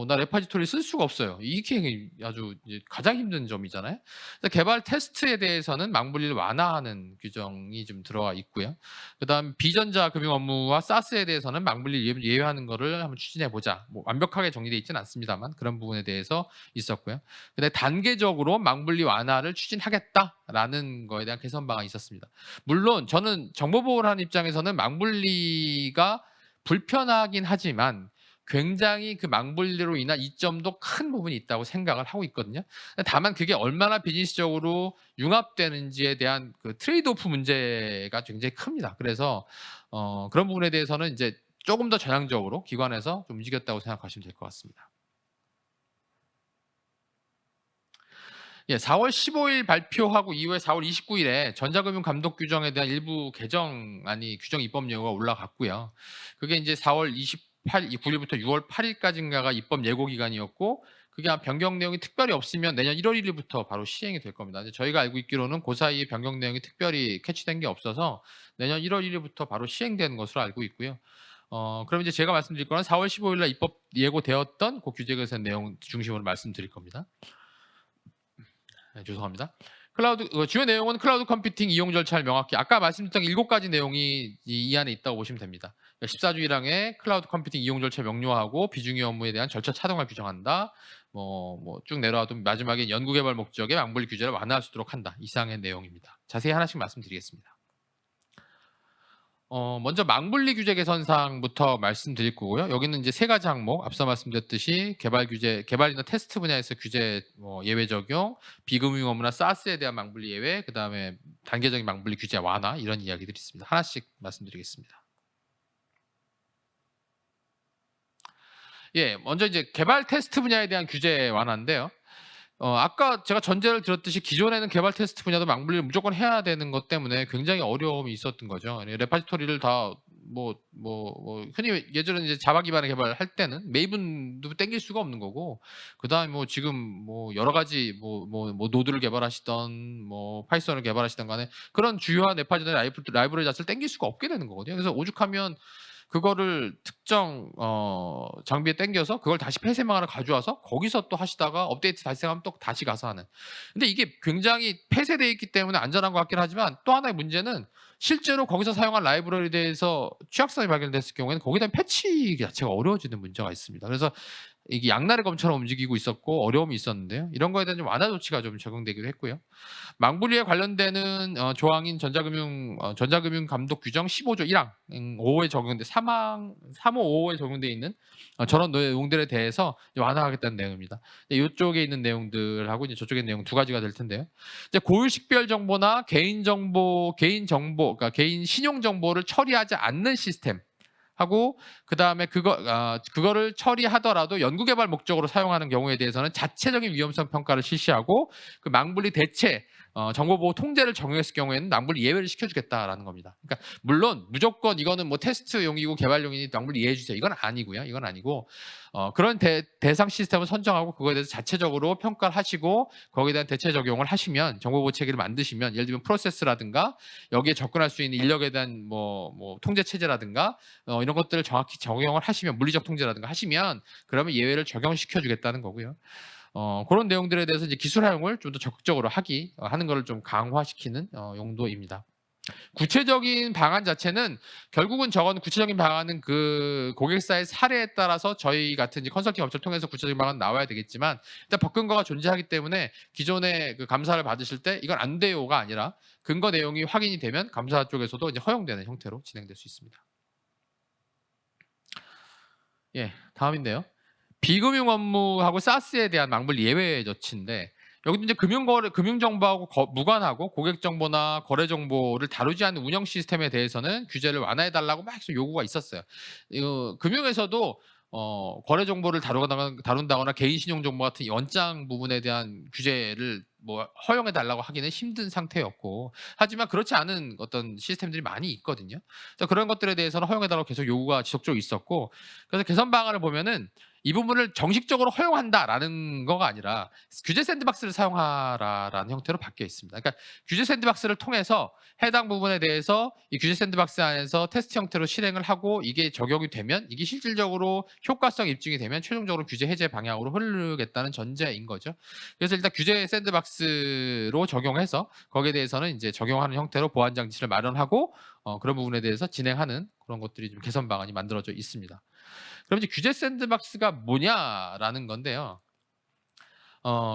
나 레파지토리 쓸 수가 없어요. 이게 아주 이제 가장 힘든 점이잖아요. 그래서 개발 테스트에 대해서는 망분리를 완화하는 규정이 좀 들어가 있고요. 그다음 비전자 금융 업무와 사스에 대해서는 망분리 예외하는 거를 한번 추진해 보자. 뭐 완벽하게 정리되어 있지는 않습니다만 그런 부분에 대해서 있었고요. 근데 단계적으로 망분리 완화를 추진하겠다라는 거에 대한 개선 방안이 있었습니다. 물론 저는 정보 보호를 하는 입장에서는 망분리가 불편하긴 하지만 굉장히 그 망분리로 인한 이점도 큰 부분이 있다고 생각을 하고 있거든요. 다만 그게 얼마나 비즈니스적으로 융합되는지에 대한 그 트레이드오프 문제가 굉장히 큽니다. 그래서 그런 부분에 대해서는 이제 조금 더 전향적으로 기관에서 좀 움직였다고 생각하시면 될 것 같습니다. 예, 4월 15일 발표하고 이후에 4월 29일에 전자금융 감독 규정에 대한 일부 개정안이 규정 입법 예고가 올라갔고요. 그게 이제 4월 9일부터 6월 8일까지인가가 입법 예고 기간이었고 그게 변경 내용이 특별히 없으면 내년 1월 1일부터 바로 시행이 될 겁니다. 저희가 알고 있기로는 그 사이에 변경 내용이 특별히 캐치된 게 없어서 내년 1월 1일부터 바로 시행되는 것으로 알고 있고요. 그럼 이제 제가 말씀드릴 거는 4월 15일 날 입법 예고되었던 그 규제 개선 내용 중심으로 말씀드릴 겁니다. 네, 죄송합니다. 주요 내용은 클라우드 컴퓨팅 이용 절차를 명확히 아까 말씀드렸던 7가지 내용이 이 안에 있다고 보시면 됩니다. 14조 1항에 클라우드 컴퓨팅 이용 절차 명료하고 비중요 업무에 대한 절차 차등을 규정한다. 쭉 내려와도 마지막에 연구개발 목적의 망분리 규제를 완화할 수 있도록 한다. 이상의 내용입니다. 자세히 하나씩 말씀드리겠습니다. 먼저 망분리 규제 개선사항부터 말씀드릴 거고요. 여기는 이제 3가지 항목, 앞서 말씀드렸듯이 개발이나 테스트 분야에서 규제 예외 적용, 비금융 업무나 사스에 대한 망분리 예외, 그 다음에 단계적인 망분리 규제 완화 이런 이야기들이 있습니다. 하나씩 말씀드리겠습니다. 예, 먼저 이제 개발 테스트 분야에 대한 규제 완화인데요. 아까 제가 전제를 들었듯이 기존에는 개발 테스트 분야도 망분리를 무조건 해야 되는 것 때문에 굉장히 어려움이 있었던 거죠. 레파지토리를 다 흔히 예전에 이제 자바 기반의 개발할 때는 메이븐도 땡길 수가 없는 거고, 그다음에 지금 여러 가지 노드를 개발하시던 파이썬을 개발하시던 간에 그런 주요한 레파지토리 라이브러리 자체를 땡길 수가 없게 되는 거거든요. 그래서 오죽하면 그거를 특정 장비에 땡겨서 그걸 다시 폐쇄망하러 가져와서 거기서 또 하시다가 업데이트 발생하면 또 다시 가서 하는. 근데 이게 굉장히 폐쇄되어 있기 때문에 안전한 것 같긴 하지만 또 하나의 문제는 실제로 거기서 사용한 라이브러리에 대해서 취약성이 발견됐을 경우에는 거기에 대한 패치 자체가 어려워지는 문제가 있습니다. 그래서 이게 양날의 검처럼 움직이고 있었고 어려움이 있었는데요. 이런 거에 대한 좀 완화 조치가 좀 적용되기도 했고요. 망분리에 관련되는 조항인 전자금융 감독 규정 15조 1항 5호에 적용돼 3호 5호에 적용돼 있는 저런 내용들에 대해서 완화하겠다는 내용입니다. 이쪽에 있는 내용들하고 이제 저쪽에 있는 내용 2가지가 될 텐데요. 이제 고유 식별 정보나 개인 정보, 그러니까 개인 신용 정보를 처리하지 않는 시스템. 하고 그다음에 그거를 처리하더라도 연구개발 목적으로 사용하는 경우에 대해서는 자체적인 위험성 평가를 실시하고 그 망분리 대체 정보보호 통제를 적용했을 경우에는 망분리 예외를 시켜주겠다라는 겁니다. 그러니까 물론 무조건 이거는 테스트용이고 개발용이니 망분리 예외 주세요. 이건 아니고요. 이건 아니고 그런 대상 시스템을 선정하고 그거에 대해서 자체적으로 평가를 하시고 거기에 대한 대체 적용을 하시면 정보보호 체계를 만드시면 예를 들면 프로세스라든가 여기에 접근할 수 있는 인력에 대한 통제 체제라든가 이런 것들을 정확히 적용을 하시면 물리적 통제라든가 하시면 그러면 예외를 적용시켜 주겠다는 거고요. 그런 내용들에 대해서 이제 기술 활용을 좀 더 적극적으로 하는 것을 좀 강화시키는 용도입니다. 구체적인 방안 자체는 결국은 저건 구체적인 방안은 그 고객사의 사례에 따라서 저희 같은 이제 컨설팅 업체를 통해서 구체적인 방안 나와야 되겠지만 일단 법근거가 존재하기 때문에 기존의 그 감사를 받으실 때 이건 안 돼요가 아니라 근거 내용이 확인이 되면 감사 쪽에서도 이제 허용되는 형태로 진행될 수 있습니다. 예, 다음인데요. 비금융 업무하고 사스에 대한 망불 예외 조치인데 여기도 이제 금융정보하고 무관하고 고객정보나 거래정보를 다루지 않는 운영 시스템에 대해서는 규제를 완화해달라고 막 요구가 있었어요. 금융에서도 거래정보를 다룬다거나 개인신용정보 같은 연장 부분에 대한 규제를 뭐 허용해달라고 하기는 힘든 상태였고 하지만 그렇지 않은 어떤 시스템들이 많이 있거든요. 그래서 그런 것들에 대해서는 허용해달라고 계속 요구가 지속적으로 있었고 그래서 개선 방안을 보면은 이 부분을 정식적으로 허용한다라는 거가 아니라 규제 샌드박스를 사용하라라는 형태로 바뀌어 있습니다. 그러니까 규제 샌드박스를 통해서 해당 부분에 대해서 이 규제 샌드박스 안에서 테스트 형태로 실행을 하고 이게 적용이 되면 이게 실질적으로 효과성 입증이 되면 최종적으로 규제 해제 방향으로 흐르겠다는 전제인 거죠. 그래서 일단 규제 샌드박스로 적용해서 거기에 대해서는 이제 적용하는 형태로 보안 장치를 마련하고 그런 부분에 대해서 진행하는 그런 것들이 좀 개선 방안이 만들어져 있습니다. 그럼 이제 규제 샌드박스가 뭐냐라는 건데요.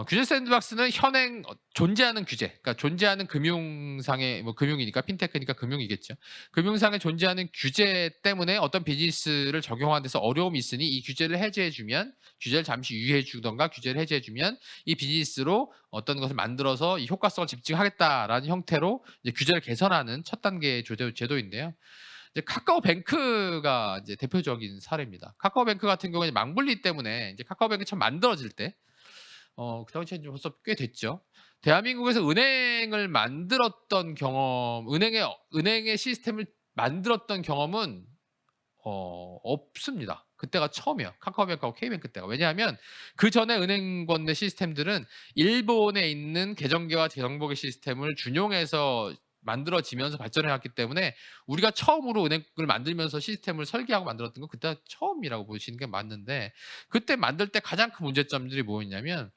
규제 샌드박스는 현행 존재하는 규제, 그러니까 존재하는 금융상의 뭐 금융이니까 핀테크니까 금융이겠죠. 금융상에 존재하는 규제 때문에 어떤 비즈니스를 적용하는 데서 어려움이 있으니 이 규제를 해제해주면 규제를 잠시 유예해주던가 규제를 해제해주면 이 비즈니스로 어떤 것을 만들어서 이 효과성을 집중하겠다라는 형태로 이제 규제를 개선하는 첫 단계의 제도인데요. 이제 카카오뱅크가 이제 대표적인 사례입니다. 카카오뱅크 같은 경우는 망불리 때문에 이제 카카오뱅크 처음 만들어질 때, 그 당시에 벌써 꽤 됐죠. 대한민국에서 은행을 만들었던 경험, 은행의 시스템을 만들었던 경험은 없습니다. 그때가 처음이에요. 카카오뱅크하고 K뱅크 때가. 왜냐하면 그 전에 은행권 내 시스템들은 일본에 있는 계정계와 정보계 시스템을 준용해서 만들어지면서 발전해왔기 때문에 우리가 처음으로 은행을 만들면서 시스템을 설계하고 만들었던 건 그때가 처음이라고 보시는 게 맞는데 그때 만들 때 가장 큰 문제점들이 뭐였냐면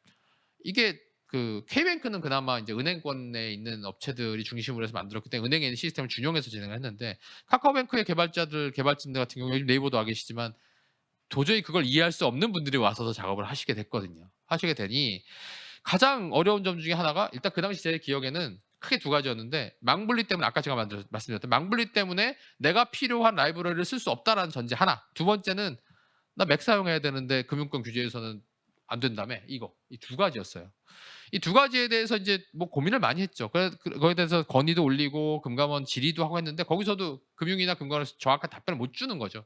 이게 그 K뱅크는 그나마 이제 은행권에 있는 업체들이 중심으로 해서 만들었기 때문에 은행에 있는 시스템을 준용해서 진행을 했는데 카카오뱅크의 개발진들 같은 경우 요즘 네이버도 와 계시지만 도저히 그걸 이해할 수 없는 분들이 와서 작업을 하시게 됐거든요. 하시게 되니 가장 어려운 점 중에 하나가 일단 그 당시 제 기억에는 크게 두 가지였는데 망분리 때문에 아까 제가 말씀드렸던 망분리 때문에 내가 필요한 라이브러리를 쓸 수 없다라는 전제 하나. 두 번째는 나 맥 사용해야 되는데 금융권 규제에서는 안 된다며 이 두 가지였어요. 이 두 가지에 대해서 이제 뭐 고민을 많이 했죠. 거기에 대해서 건의도 올리고 금감원 질의도 하고 했는데 거기서도 금융이나 금감원에서 정확한 답변을 못 주는 거죠.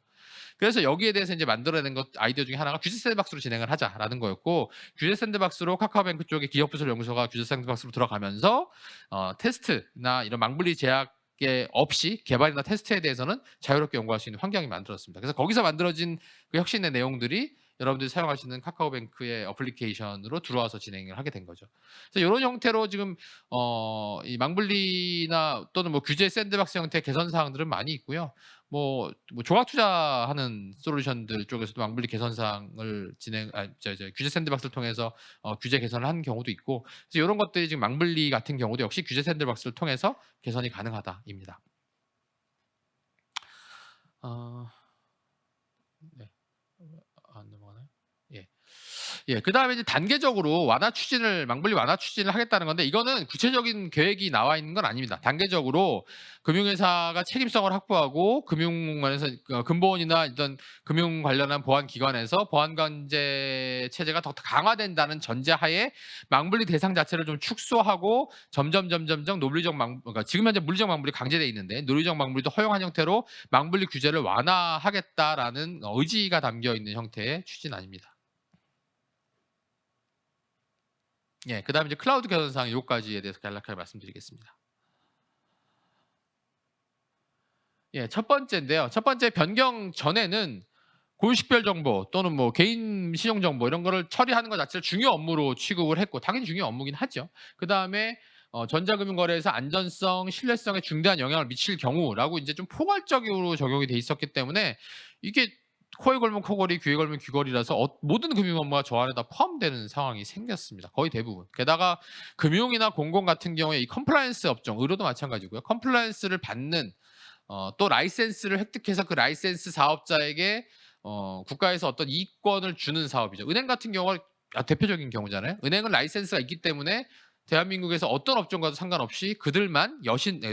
그래서 여기에 대해서 이제 만들어낸 아이디어 중에 하나가 규제 샌드박스로 진행을 하자라는 거였고 규제 샌드박스로 카카오뱅크 쪽의 기업부설 연구소가 규제 샌드박스로 들어가면서 테스트나 이런 망분리 제약 없이 개발이나 테스트에 대해서는 자유롭게 연구할 수 있는 환경이 만들어졌습니다. 그래서 거기서 만들어진 그 혁신의 내용들이 여러분들이 사용하시는 카카오뱅크의 어플리케이션으로 들어와서 진행을 하게 된 거죠. 그래서 이런 형태로 지금 이 망분리나 또는 뭐 규제 샌드박스 형태의 개선 사항들은 많이 있고요. 뭐 조각 투자하는 솔루션들 쪽에서도 망분리 개선 사항을 규제 샌드박스를 통해서 규제 개선을 한 경우도 있고, 그래서 이런 것들이 지금 망분리 같은 경우도 역시 규제 샌드박스를 통해서 개선이 가능하다입니다. 네. 안 넘어가나요? 예. 그다음에 이제 단계적으로 망분리 완화 추진을 하겠다는 건데 이거는 구체적인 계획이 나와 있는 건 아닙니다. 단계적으로 금융회사가 책임성을 확보하고 금융원에서 금보원이나 이런 금융 관련한 보안 기관에서 보안 관제 체제가 더 강화된다는 전제하에 망분리 대상 자체를 좀 축소하고 점점 그러니까 지금 현재 물리적 망분리 강제돼 있는데 논리적 망분리도 허용한 형태로 망분리 규제를 완화하겠다라는 의지가 담겨 있는 형태의 추진안입니다. 예, 그다음에 이제 클라우드 개선사항 요까지에 대해서 간략하게 말씀드리겠습니다. 예, 첫 번째인데요. 첫 번째 변경 전에는 고유식별 정보 또는 뭐 개인 신용 정보 이런 거를 처리하는 것 자체를 중요 업무로 취급을 했고 당연히 중요 업무긴 하죠. 그다음에 전자금융거래에서 안전성, 신뢰성에 중대한 영향을 미칠 경우라고 이제 좀 포괄적으로 적용이 돼 있었기 때문에 이게 코에 걸면 코걸이, 귀에 걸면 귀걸이라서 모든 금융 업무가 저 안에 다 포함되는 상황이 생겼습니다. 거의 대부분. 게다가 금융이나 공공 같은 경우에 이 컴플라이언스 업종, 의료도 마찬가지고요. 컴플라이언스를 받는 또 라이센스를 획득해서 그 라이센스 사업자에게 국가에서 어떤 이권을 주는 사업이죠. 은행 같은 경우가 대표적인 경우잖아요. 은행은 라이센스가 있기 때문에 대한민국에서 어떤 업종과도 상관없이 그들만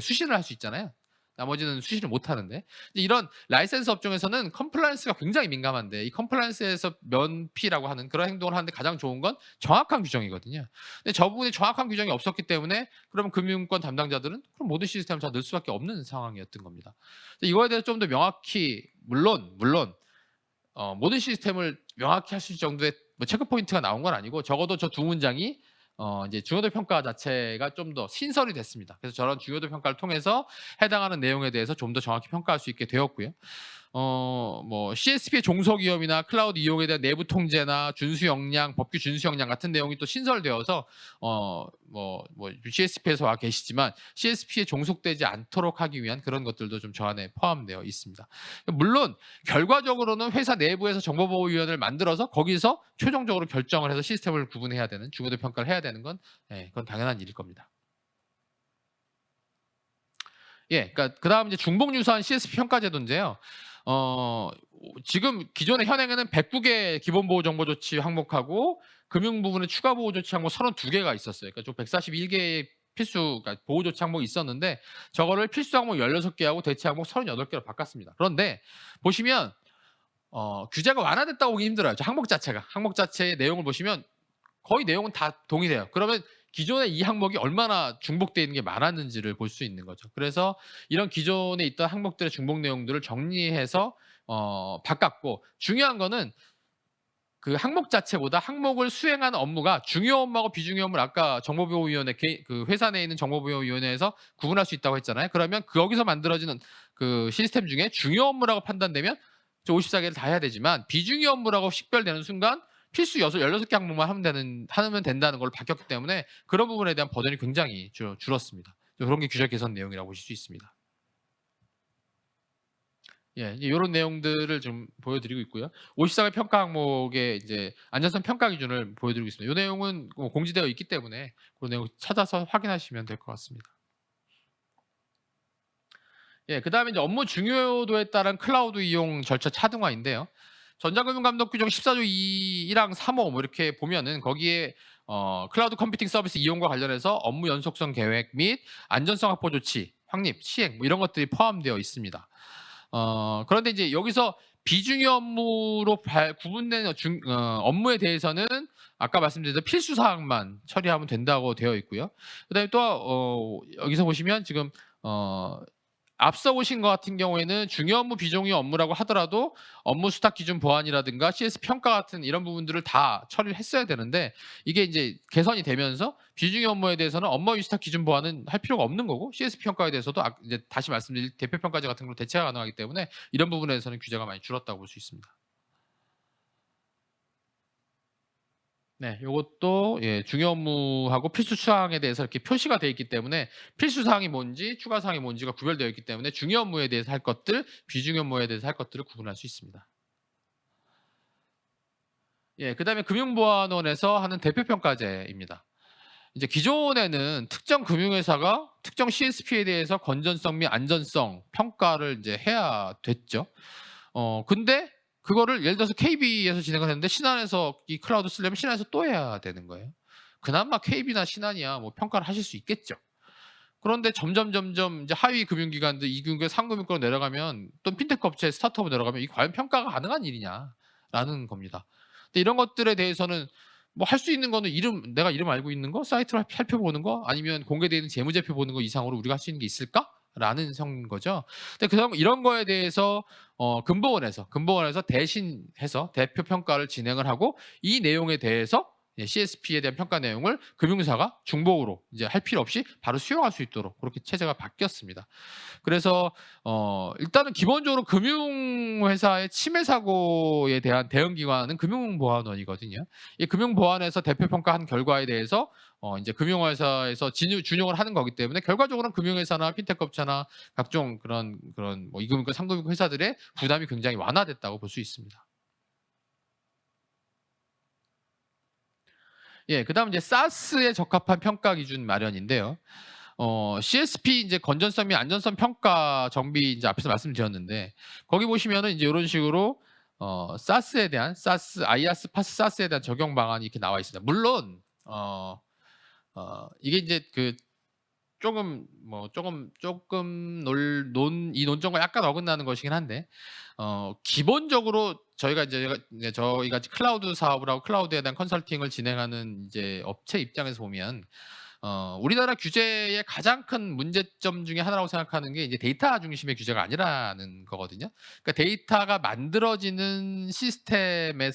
수신을 할 수 있잖아요. 나머지는 수신을 못 하는데 이런 라이센스 업종에서는 컴플라이언스가 굉장히 민감한데 이 컴플라이언스에서 면피라고 하는 그런 행동을 하는데 가장 좋은 건 정확한 규정이거든요. 근데 저 부분에 정확한 규정이 없었기 때문에 그러면 금융권 담당자들은 그럼 모든 시스템을 다 넣을 수밖에 없는 상황이었던 겁니다. 이거에 대해서 좀 더 명확히 물론 모든 시스템을 명확히 할 수 있을 정도의 체크 포인트가 나온 건 아니고 적어도 저 두 문장이 이제 중요도 평가 자체가 좀 더 신설이 됐습니다. 그래서 저런 중요도 평가를 통해서 해당하는 내용에 대해서 좀 더 정확히 평가할 수 있게 되었고요. 뭐 CSP의 종속 위험이나 클라우드 이용에 대한 내부 통제나 준수 역량, 법규 준수 역량 같은 내용이 또 신설되어서 뭐 CSP에서 와 계시지만 CSP에 종속되지 않도록 하기 위한 그런 것들도 좀 저 안에 포함되어 있습니다. 물론 결과적으로는 회사 내부에서 정보보호위원회를 만들어서 거기서 최종적으로 결정을 해서 시스템을 구분해야 되는 중요도 평가를 해야 되는 건 그건 당연한 일일 겁니다. 그러니까 그다음 이제 중복 유사한 CSP 평가 제도인데요. 지금 기존의 현행에는 109개 기본보호 정보 조치 항목하고 금융 부분의 추가 보호 조치 항목 32개가 있었어요. 그러니까 좀 141개의 필수 그러니까 보호 조치 항목이 있었는데 저거를 필수 항목 16개하고 대체 항목 38개로 바꿨습니다. 그런데 보시면 규제가 완화됐다고 보기 힘들어요. 저 항목 자체의 내용을 보시면 거의 내용은 다 동일해요. 그러면 기존의 이 항목이 얼마나 중복되어 있는 게 많았는지를 볼 수 있는 거죠. 그래서 이런 기존에 있던 항목들의 중복 내용들을 정리해서 바꿨고 중요한 거는 그 항목 자체보다 항목을 수행하는 업무가 중요 업무하고 비중요 업무를 아까 정보보호위원회 그 회사 내에 있는 정보보호위원회에서 구분할 수 있다고 했잖아요. 그러면 거기서 만들어지는 그 시스템 중에 중요 업무라고 판단되면 저 54개를 다 해야 되지만 비중요 업무라고 식별되는 순간 필수 16개 항목만 하면 된다는 걸로 바뀌었기 때문에 그런 부분에 대한 버전이 굉장히 줄었습니다. 그런 게 규제 개선 내용이라고 보실 수 있습니다. 이런 내용들을 좀 보여드리고 있고요. 54개 평가 항목의 이제 안전성 평가 기준을 보여드리고 있습니다. 이 내용은 공지되어 있기 때문에 그 내용 찾아서 확인하시면 될 것 같습니다. 그다음에 이제 업무 중요도에 따른 클라우드 이용 절차 차등화인데요. 전자금융감독 규정 14조 1항 3호 뭐 이렇게 보면은 거기에 클라우드 컴퓨팅 서비스 이용과 관련해서 업무 연속성 계획 및 안전성 확보 조치, 확립, 시행 뭐 이런 것들이 포함되어 있습니다. 그런데 이제 여기서 비중요 업무로 구분된 업무에 대해서는 아까 말씀드린 필수 사항만 처리하면 된다고 되어 있고요. 그다음에 또 여기서 보시면 지금 앞서 보신 것 같은 경우에는 중요 업무, 비중요 업무라고 하더라도 업무 수탁 기준 보완이라든가 CS 평가 같은 이런 부분들을 다 처리를 했어야 되는데 이게 이제 개선이 되면서 비중요 업무에 대해서는 업무 수탁 기준 보완은 할 필요가 없는 거고 CS 평가에 대해서도 이제 다시 말씀드릴 대표 평가제 같은 걸로 대체가 가능하기 때문에 이런 부분에서는 규제가 많이 줄었다고 볼 수 있습니다. 이것도 중요 업무하고 필수 사항에 대해서 이렇게 표시가 되어 있기 때문에 필수 사항이 뭔지 추가 사항이 뭔지가 구별되어 있기 때문에 중요 업무에 대해서 할 것들, 비중요 업무에 대해서 할 것들을 구분할 수 있습니다. 그다음에 금융보안원에서 하는 대표평가제입니다. 이제 기존에는 특정 금융회사가 특정 CSP에 대해서 건전성 및 안전성 평가를 이제 해야 됐죠. 근데 그거를 예를 들어서 KB에서 진행을 했는데 신한에서 이 클라우드 쓰려면 신한에서 또 해야 되는 거예요. 그나마 KB나 신한이야 뭐 평가를 하실 수 있겠죠. 그런데 점점 이제 하위 금융기관들 2금융, 3금융권으로 내려가면 또 핀테크 업체, 스타트업으로 내려가면 이 과연 평가가 가능한 일이냐라는 겁니다. 근데 이런 것들에 대해서는 뭐 할 수 있는 거는 내가 이름 알고 있는 거, 사이트를 살펴보는 거, 아니면 공개되어 있는 재무제표 보는 거 이상으로 우리가 할 수 있는 게 있을까? 라는 성인 거죠. 근데 이런 거에 대해서 금보원에서 대신해서 대표 평가를 진행을 하고 이 내용에 대해서 CSP에 대한 평가 내용을 금융사가 중복으로 이제 할 필요 없이 바로 수용할 수 있도록 그렇게 체제가 바뀌었습니다. 그래서 일단은 기본적으로 금융회사의 침해 사고에 대한 대응 기관은 금융보안원이거든요. 이 금융보안에서 대표 평가한 결과에 대해서 이제 금융회사에서 준용을 하는 거기 때문에 결과적으로는 금융회사나 핀테크 업체나 각종 그런 뭐 이금융권, 상금융권 회사들의 부담이 굉장히 완화됐다고 볼 수 있습니다. 예, 그다음 이제 SaaS에 적합한 평가 기준 마련인데요. CSP 이제 건전성 및 안전성 평가 정비 이제 앞에서 말씀드렸는데 거기 보시면은 이제 이런 식으로 SaaS에 대한 IaaS, PaaS, SaaS에 대한 적용 방안이 이렇게 나와 있습니다. 물론 이게 이제 그 조금 이 논점과 약간 어긋나는 것이긴 한데 기본적으로 저희가 클라우드 사업을 하고 클라우드에 대한 컨설팅을 진행하는 이제 업체 입장에서 보면 우리나라 규제의 가장 큰 문제점 중에 하나라고 생각하는 게 이제 데이터 중심의 규제가 아니라는 거거든요. 그러니까 데이터가 만들어지는 시스템에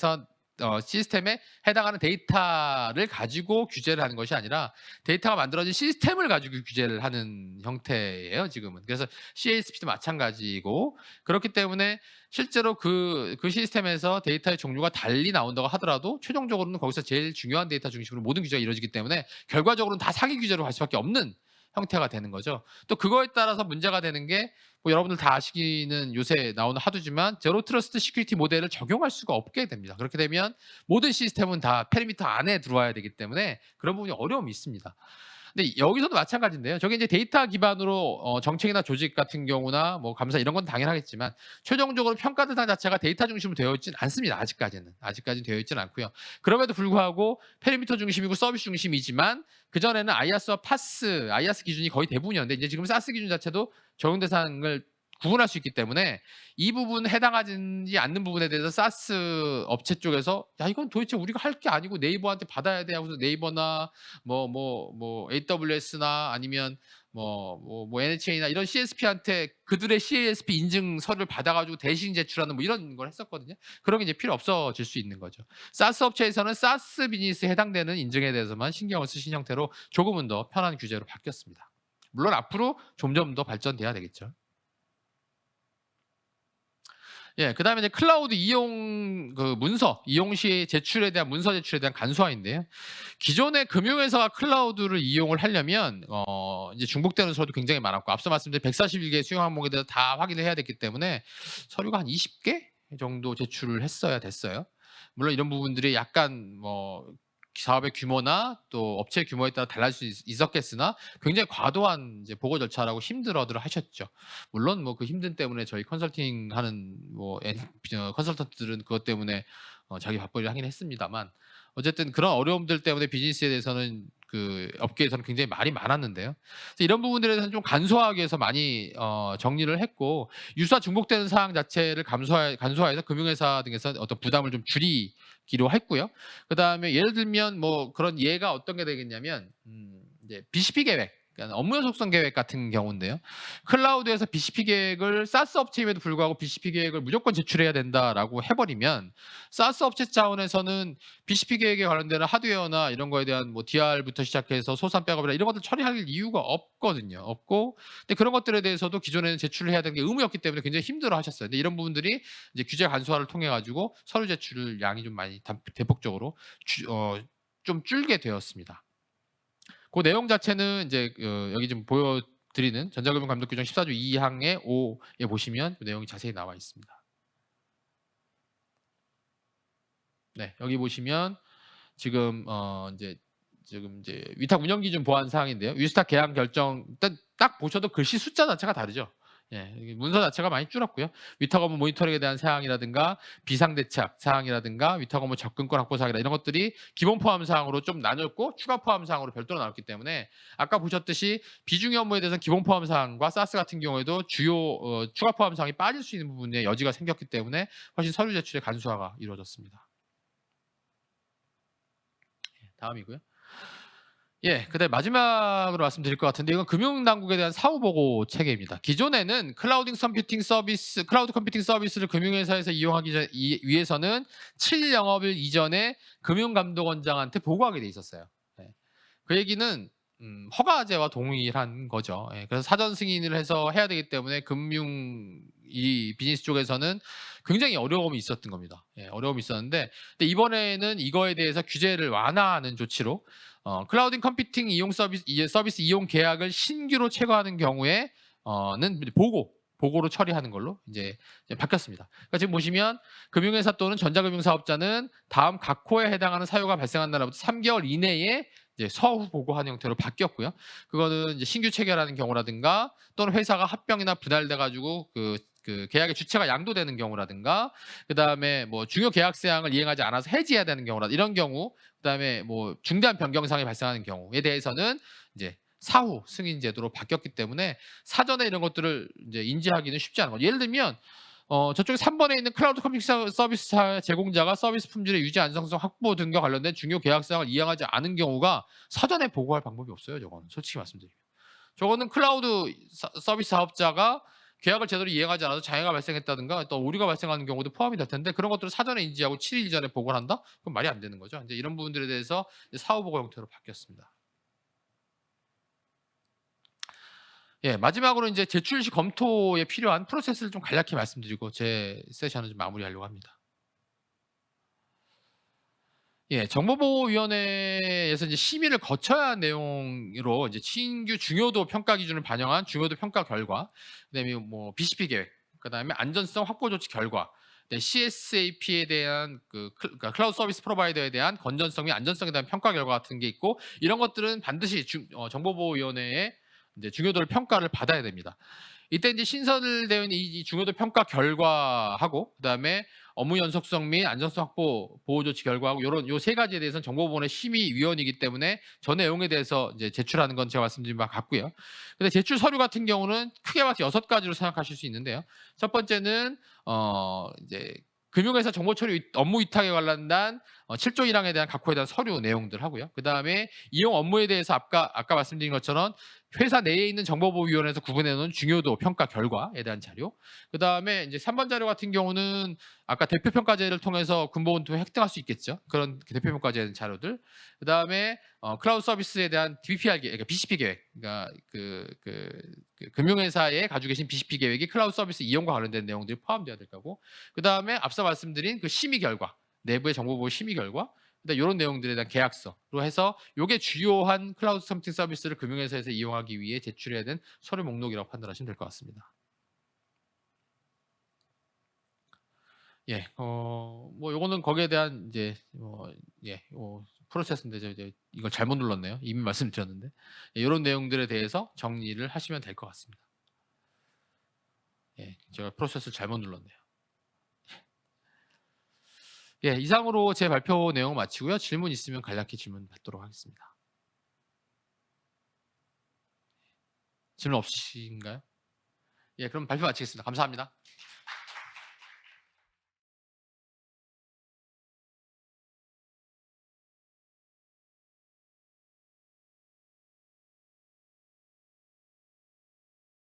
해당하는 데이터를 가지고 규제를 하는 것이 아니라 데이터가 만들어진 시스템을 가지고 규제를 하는 형태예요, 지금은. 그래서 CASP도 마찬가지고 그렇기 때문에 실제로 그 시스템에서 데이터의 종류가 달리 나온다고 하더라도 최종적으로는 거기서 제일 중요한 데이터 중심으로 모든 규제가 이루어지기 때문에 결과적으로는 다 사기 규제로 갈 수밖에 없는 형태가 되는 거죠. 또 그거에 따라서 문제가 되는 게 뭐 여러분들 다 아시기는 요새 나오는 하두지만 제로 트러스트 시큐리티 모델을 적용할 수가 없게 됩니다. 그렇게 되면 모든 시스템은 다 페리미터 안에 들어와야 되기 때문에 그런 부분이 어려움이 있습니다. 근데 여기서도 마찬가지인데요. 저게 이제 데이터 기반으로 정책이나 조직 같은 경우나 뭐 감사 이런 건 당연하겠지만 최종적으로 평가 대상 자체가 데이터 중심으로 되어 있지는 않습니다. 아직까지는 되어 있지는 않고요. 그럼에도 불구하고 페리미터 중심이고 서비스 중심이지만 그 전에는 IaaS와 PaaS, IaaS 기준이 거의 대부분이었는데 이제 지금 SaaS 기준 자체도 적용 대상을 구분할 수 있기 때문에 이 부분 해당하지 않는 부분에 대해서 SaaS 업체 쪽에서 야 이건 도대체 우리가 할 게 아니고 네이버한테 받아야 돼 하고서 네이버나 뭐 AWS나 아니면 뭐 NHA나 이런 CSP한테 그들의 CASP 인증 서류를 받아가지고 대신 제출하는 뭐 이런 걸 했었거든요. 그런 게 이제 필요 없어질 수 있는 거죠. SaaS 업체에서는 SaaS 비즈니스에 해당되는 인증에 대해서만 신경을 쓰신 형태로 조금은 더 편한 규제로 바뀌었습니다. 물론 앞으로 점점 더 발전돼야 되겠죠. 예, 그다음에 이제 클라우드 이용 이용 시 제출에 대한 문서 제출에 대한 간소화인데요. 기존의 금융회사가 클라우드를 이용을 하려면 이제 중복되는 서류도 굉장히 많았고 앞서 말씀드린 141개의 수용 항목에 대해서 다 확인을 해야 됐기 때문에 서류가 한 20개 정도 제출을 했어야 됐어요. 물론 이런 부분들이 약간 사업의 규모나 또 업체 규모에 따라 달라질 수 있었겠으나 굉장히 과도한 이제 보고 절차라고 힘들어들 하셨죠. 물론 그 힘든 때문에 저희 컨설팅하는 컨설턴트들은 그것 때문에 자기 밥벌이를 하긴 했습니다만 어쨌든 그런 어려움들 때문에 비즈니스에 대해서는 그 업계에서는 굉장히 말이 많았는데요. 그래서 이런 부분들에 대해서는 좀 간소화하기 위해서 많이 정리를 했고 유사 중복되는 사항 자체를 간소화해서 금융회사 등에서 어떤 부담을 좀 줄이기로 했고요. 그 다음에 예를 들면 뭐 그런 예가 어떤 게 되겠냐면 이제 BCP 계획, 그러니까 업무 연속성 계획 같은 경우인데요. 클라우드에서 BCP 계획을 SaaS 업체임에도 불구하고 BCP 계획을 무조건 제출해야 된다라고 해버리면 SaaS 업체 차원에서는 BCP 계획에 관련되는 하드웨어나 이런 거에 대한 뭐 DR부터 시작해서 소산 백업이나 이런 것들 처리할 이유가 없고 근데 그런 것들에 대해서도 기존에는 제출을 해야 되는 게 의무였기 때문에 굉장히 힘들어 하셨어요. 근데 이런 부분들이 이제 규제 간소화를 통해 가지고 서류 제출 양이 좀 많이 대폭적으로 좀 줄게 되었습니다. 그 내용 자체는 이제 여기 좀 보여드리는 전자금융감독규정 14조 2항의 5에 보시면 그 내용이 자세히 나와 있습니다. 네, 여기 보시면 지금 이제 위탁 운영 기준 보완 사항인데요. 위탁 계약 결정 딱 보셔도 글씨 숫자 자체가 다르죠. 예, 문서 자체가 많이 줄었고요. 위탁 업무 모니터링에 대한 사항이라든가 비상대책 사항이라든가 위탁 업무 접근권 확보 사항이라 이런 것들이 기본 포함 사항으로 좀 나눴고 추가 포함 사항으로 별도로 나눴기 때문에 아까 보셨듯이 비중의 업무에 대해서는 기본 포함 사항과 SaaS 같은 경우에도 주요 추가 포함 사항이 빠질 수 있는 부분에 여지가 생겼기 때문에 훨씬 서류 제출의 간소화가 이루어졌습니다. 다음이고요. 예, 그다음 마지막으로 말씀드릴 것 같은데 이건 금융당국에 대한 사후보고 체계입니다. 기존에는 클라우드 컴퓨팅 서비스를 금융회사에서 이용하기 위해서는 7일 영업일 이전에 금융감독원장한테 보고하게 돼 있었어요. 예. 그 얘기는 허가제와 동일한 거죠. 예, 그래서 사전 승인을 해서 해야 되기 때문에 이 비즈니스 쪽에서는 굉장히 어려움이 있었던 겁니다. 예, 어려움이 있었는데 근데 이번에는 이거에 대해서 규제를 완화하는 조치로 클라우드 컴퓨팅 이용 서비스 이용 계약을 신규로 체거하는 경우에는 보고로 처리하는 걸로 이제 바뀌었습니다. 그러니까 지금 보시면 금융회사 또는 전자금융사업자는 다음 각 코에 해당하는 사유가 발생한 날부터 3개월 이내에 이제 서후 보고하는 형태로 바뀌었고요. 그거는 이제 신규 체결하는 경우라든가 또는 회사가 합병이나 분할돼 가지고 그 계약의 주체가 양도되는 경우라든가 그다음에 뭐 중요 계약 사항을 이행하지 않아서 해지해야 되는 경우라든가 이런 경우 그다음에 뭐 중대한 변경 사항이 발생하는 경우에 대해서는 이제 사후 승인 제도로 바뀌었기 때문에 사전에 이런 것들을 이제 인지하기는 쉽지 않은 거죠. 예를 들면 저쪽에 3번에 있는 클라우드 컴퓨팅 서비스 제공자가 서비스 품질의 유지 안정성 확보 등과 관련된 중요 계약 사항을 이행하지 않은 경우가 사전에 보고할 방법이 없어요. 저거는 솔직히 말씀드리면. 저거는 클라우드 서비스 사업자가 계약을 제대로 이행하지 않아서 장애가 발생했다든가 또 오류가 발생하는 경우도 포함이 될 텐데 그런 것들을 사전에 인지하고 7일 전에 보고를 한다? 그건 말이 안 되는 거죠. 이제 이런 부분들에 대해서 사후 보고 형태로 바뀌었습니다. 예, 마지막으로 이제 제출 시 검토에 필요한 프로세스를 좀 간략히 말씀드리고 제 세션을 좀 마무리하려고 합니다. 예, 정보보호위원회에서 이제 심의를 거쳐야 할 내용으로 이제 신규 중요도 평가 기준을 반영한 중요도 평가 결과, 그다음에 뭐 BCP 계획, 그다음에 안전성 확보 조치 결과, CSAP에 대한 그러니까 클라우드 서비스 프로바이더에 대한 건전성 및 안전성에 대한 평가 결과 같은 게 있고 이런 것들은 반드시 정보보호위원회에 이제 중요도를 평가를 받아야 됩니다. 이때 이제 신설되어 있는 이 중요도 평가 결과하고 그다음에 업무 연속성 및 안전성 확보 보호 조치 결과하고 이런 요 세 가지에 대해서는 정보보호원회 심의위원이기 때문에 전 내용에 대해서 이제 제출하는 건 제가 말씀드린 바 같고요. 근데 제출 서류 같은 경우는 크게 봐서 6가지로 생각하실 수 있는데요. 첫 번째는 이제 금융회사 정보 처리 업무 위탁에 관련된 7조 1항에 대한 각 호에 대한 서류 내용들 하고요. 그다음에 이용 업무에 대해서 아까 말씀드린 것처럼 회사 내에 있는 정보보호위원회에서 구분해 놓은 중요도 평가 결과에 대한 자료. 그다음에 이제 3번 자료 같은 경우는 아까 대표 평가제를 통해서 군보원도 획득할 수 있겠죠. 그런 대표 평가제 자료들. 그다음에 클라우드 서비스에 대한 DPR 계획, 그러니까 BCP 계획. 그러니까 금융회사에 가지고 계신 BCP 계획이 클라우드 서비스 이용과 관련된 내용들이 포함되어야 될 거고. 그다음에 앞서 말씀드린 그 심의 결과, 내부의 정보보호 심의 결과, 이런 내용들에 대한 계약서로 해서 이게 주요한 클라우드 컴퓨팅 서비스를 금융회사에서 이용하기 위해 제출해야 되는 서류 목록이라고 판단하시면 될 것 같습니다. 예, 뭐 요거는 거기에 대한 이제 프로세스인데 이제 이걸 잘못 눌렀네요. 이미 말씀드렸는데 이런 내용들에 대해서 정리를 하시면 될 것 같습니다. 예, 제가 프로세스를 잘못 눌렀네요. 예, 이상으로 제 발표 내용 마치고요. 질문 있으면 간략히 질문 받도록 하겠습니다. 질문 없으신가요? 예, 그럼 발표 마치겠습니다. 감사합니다.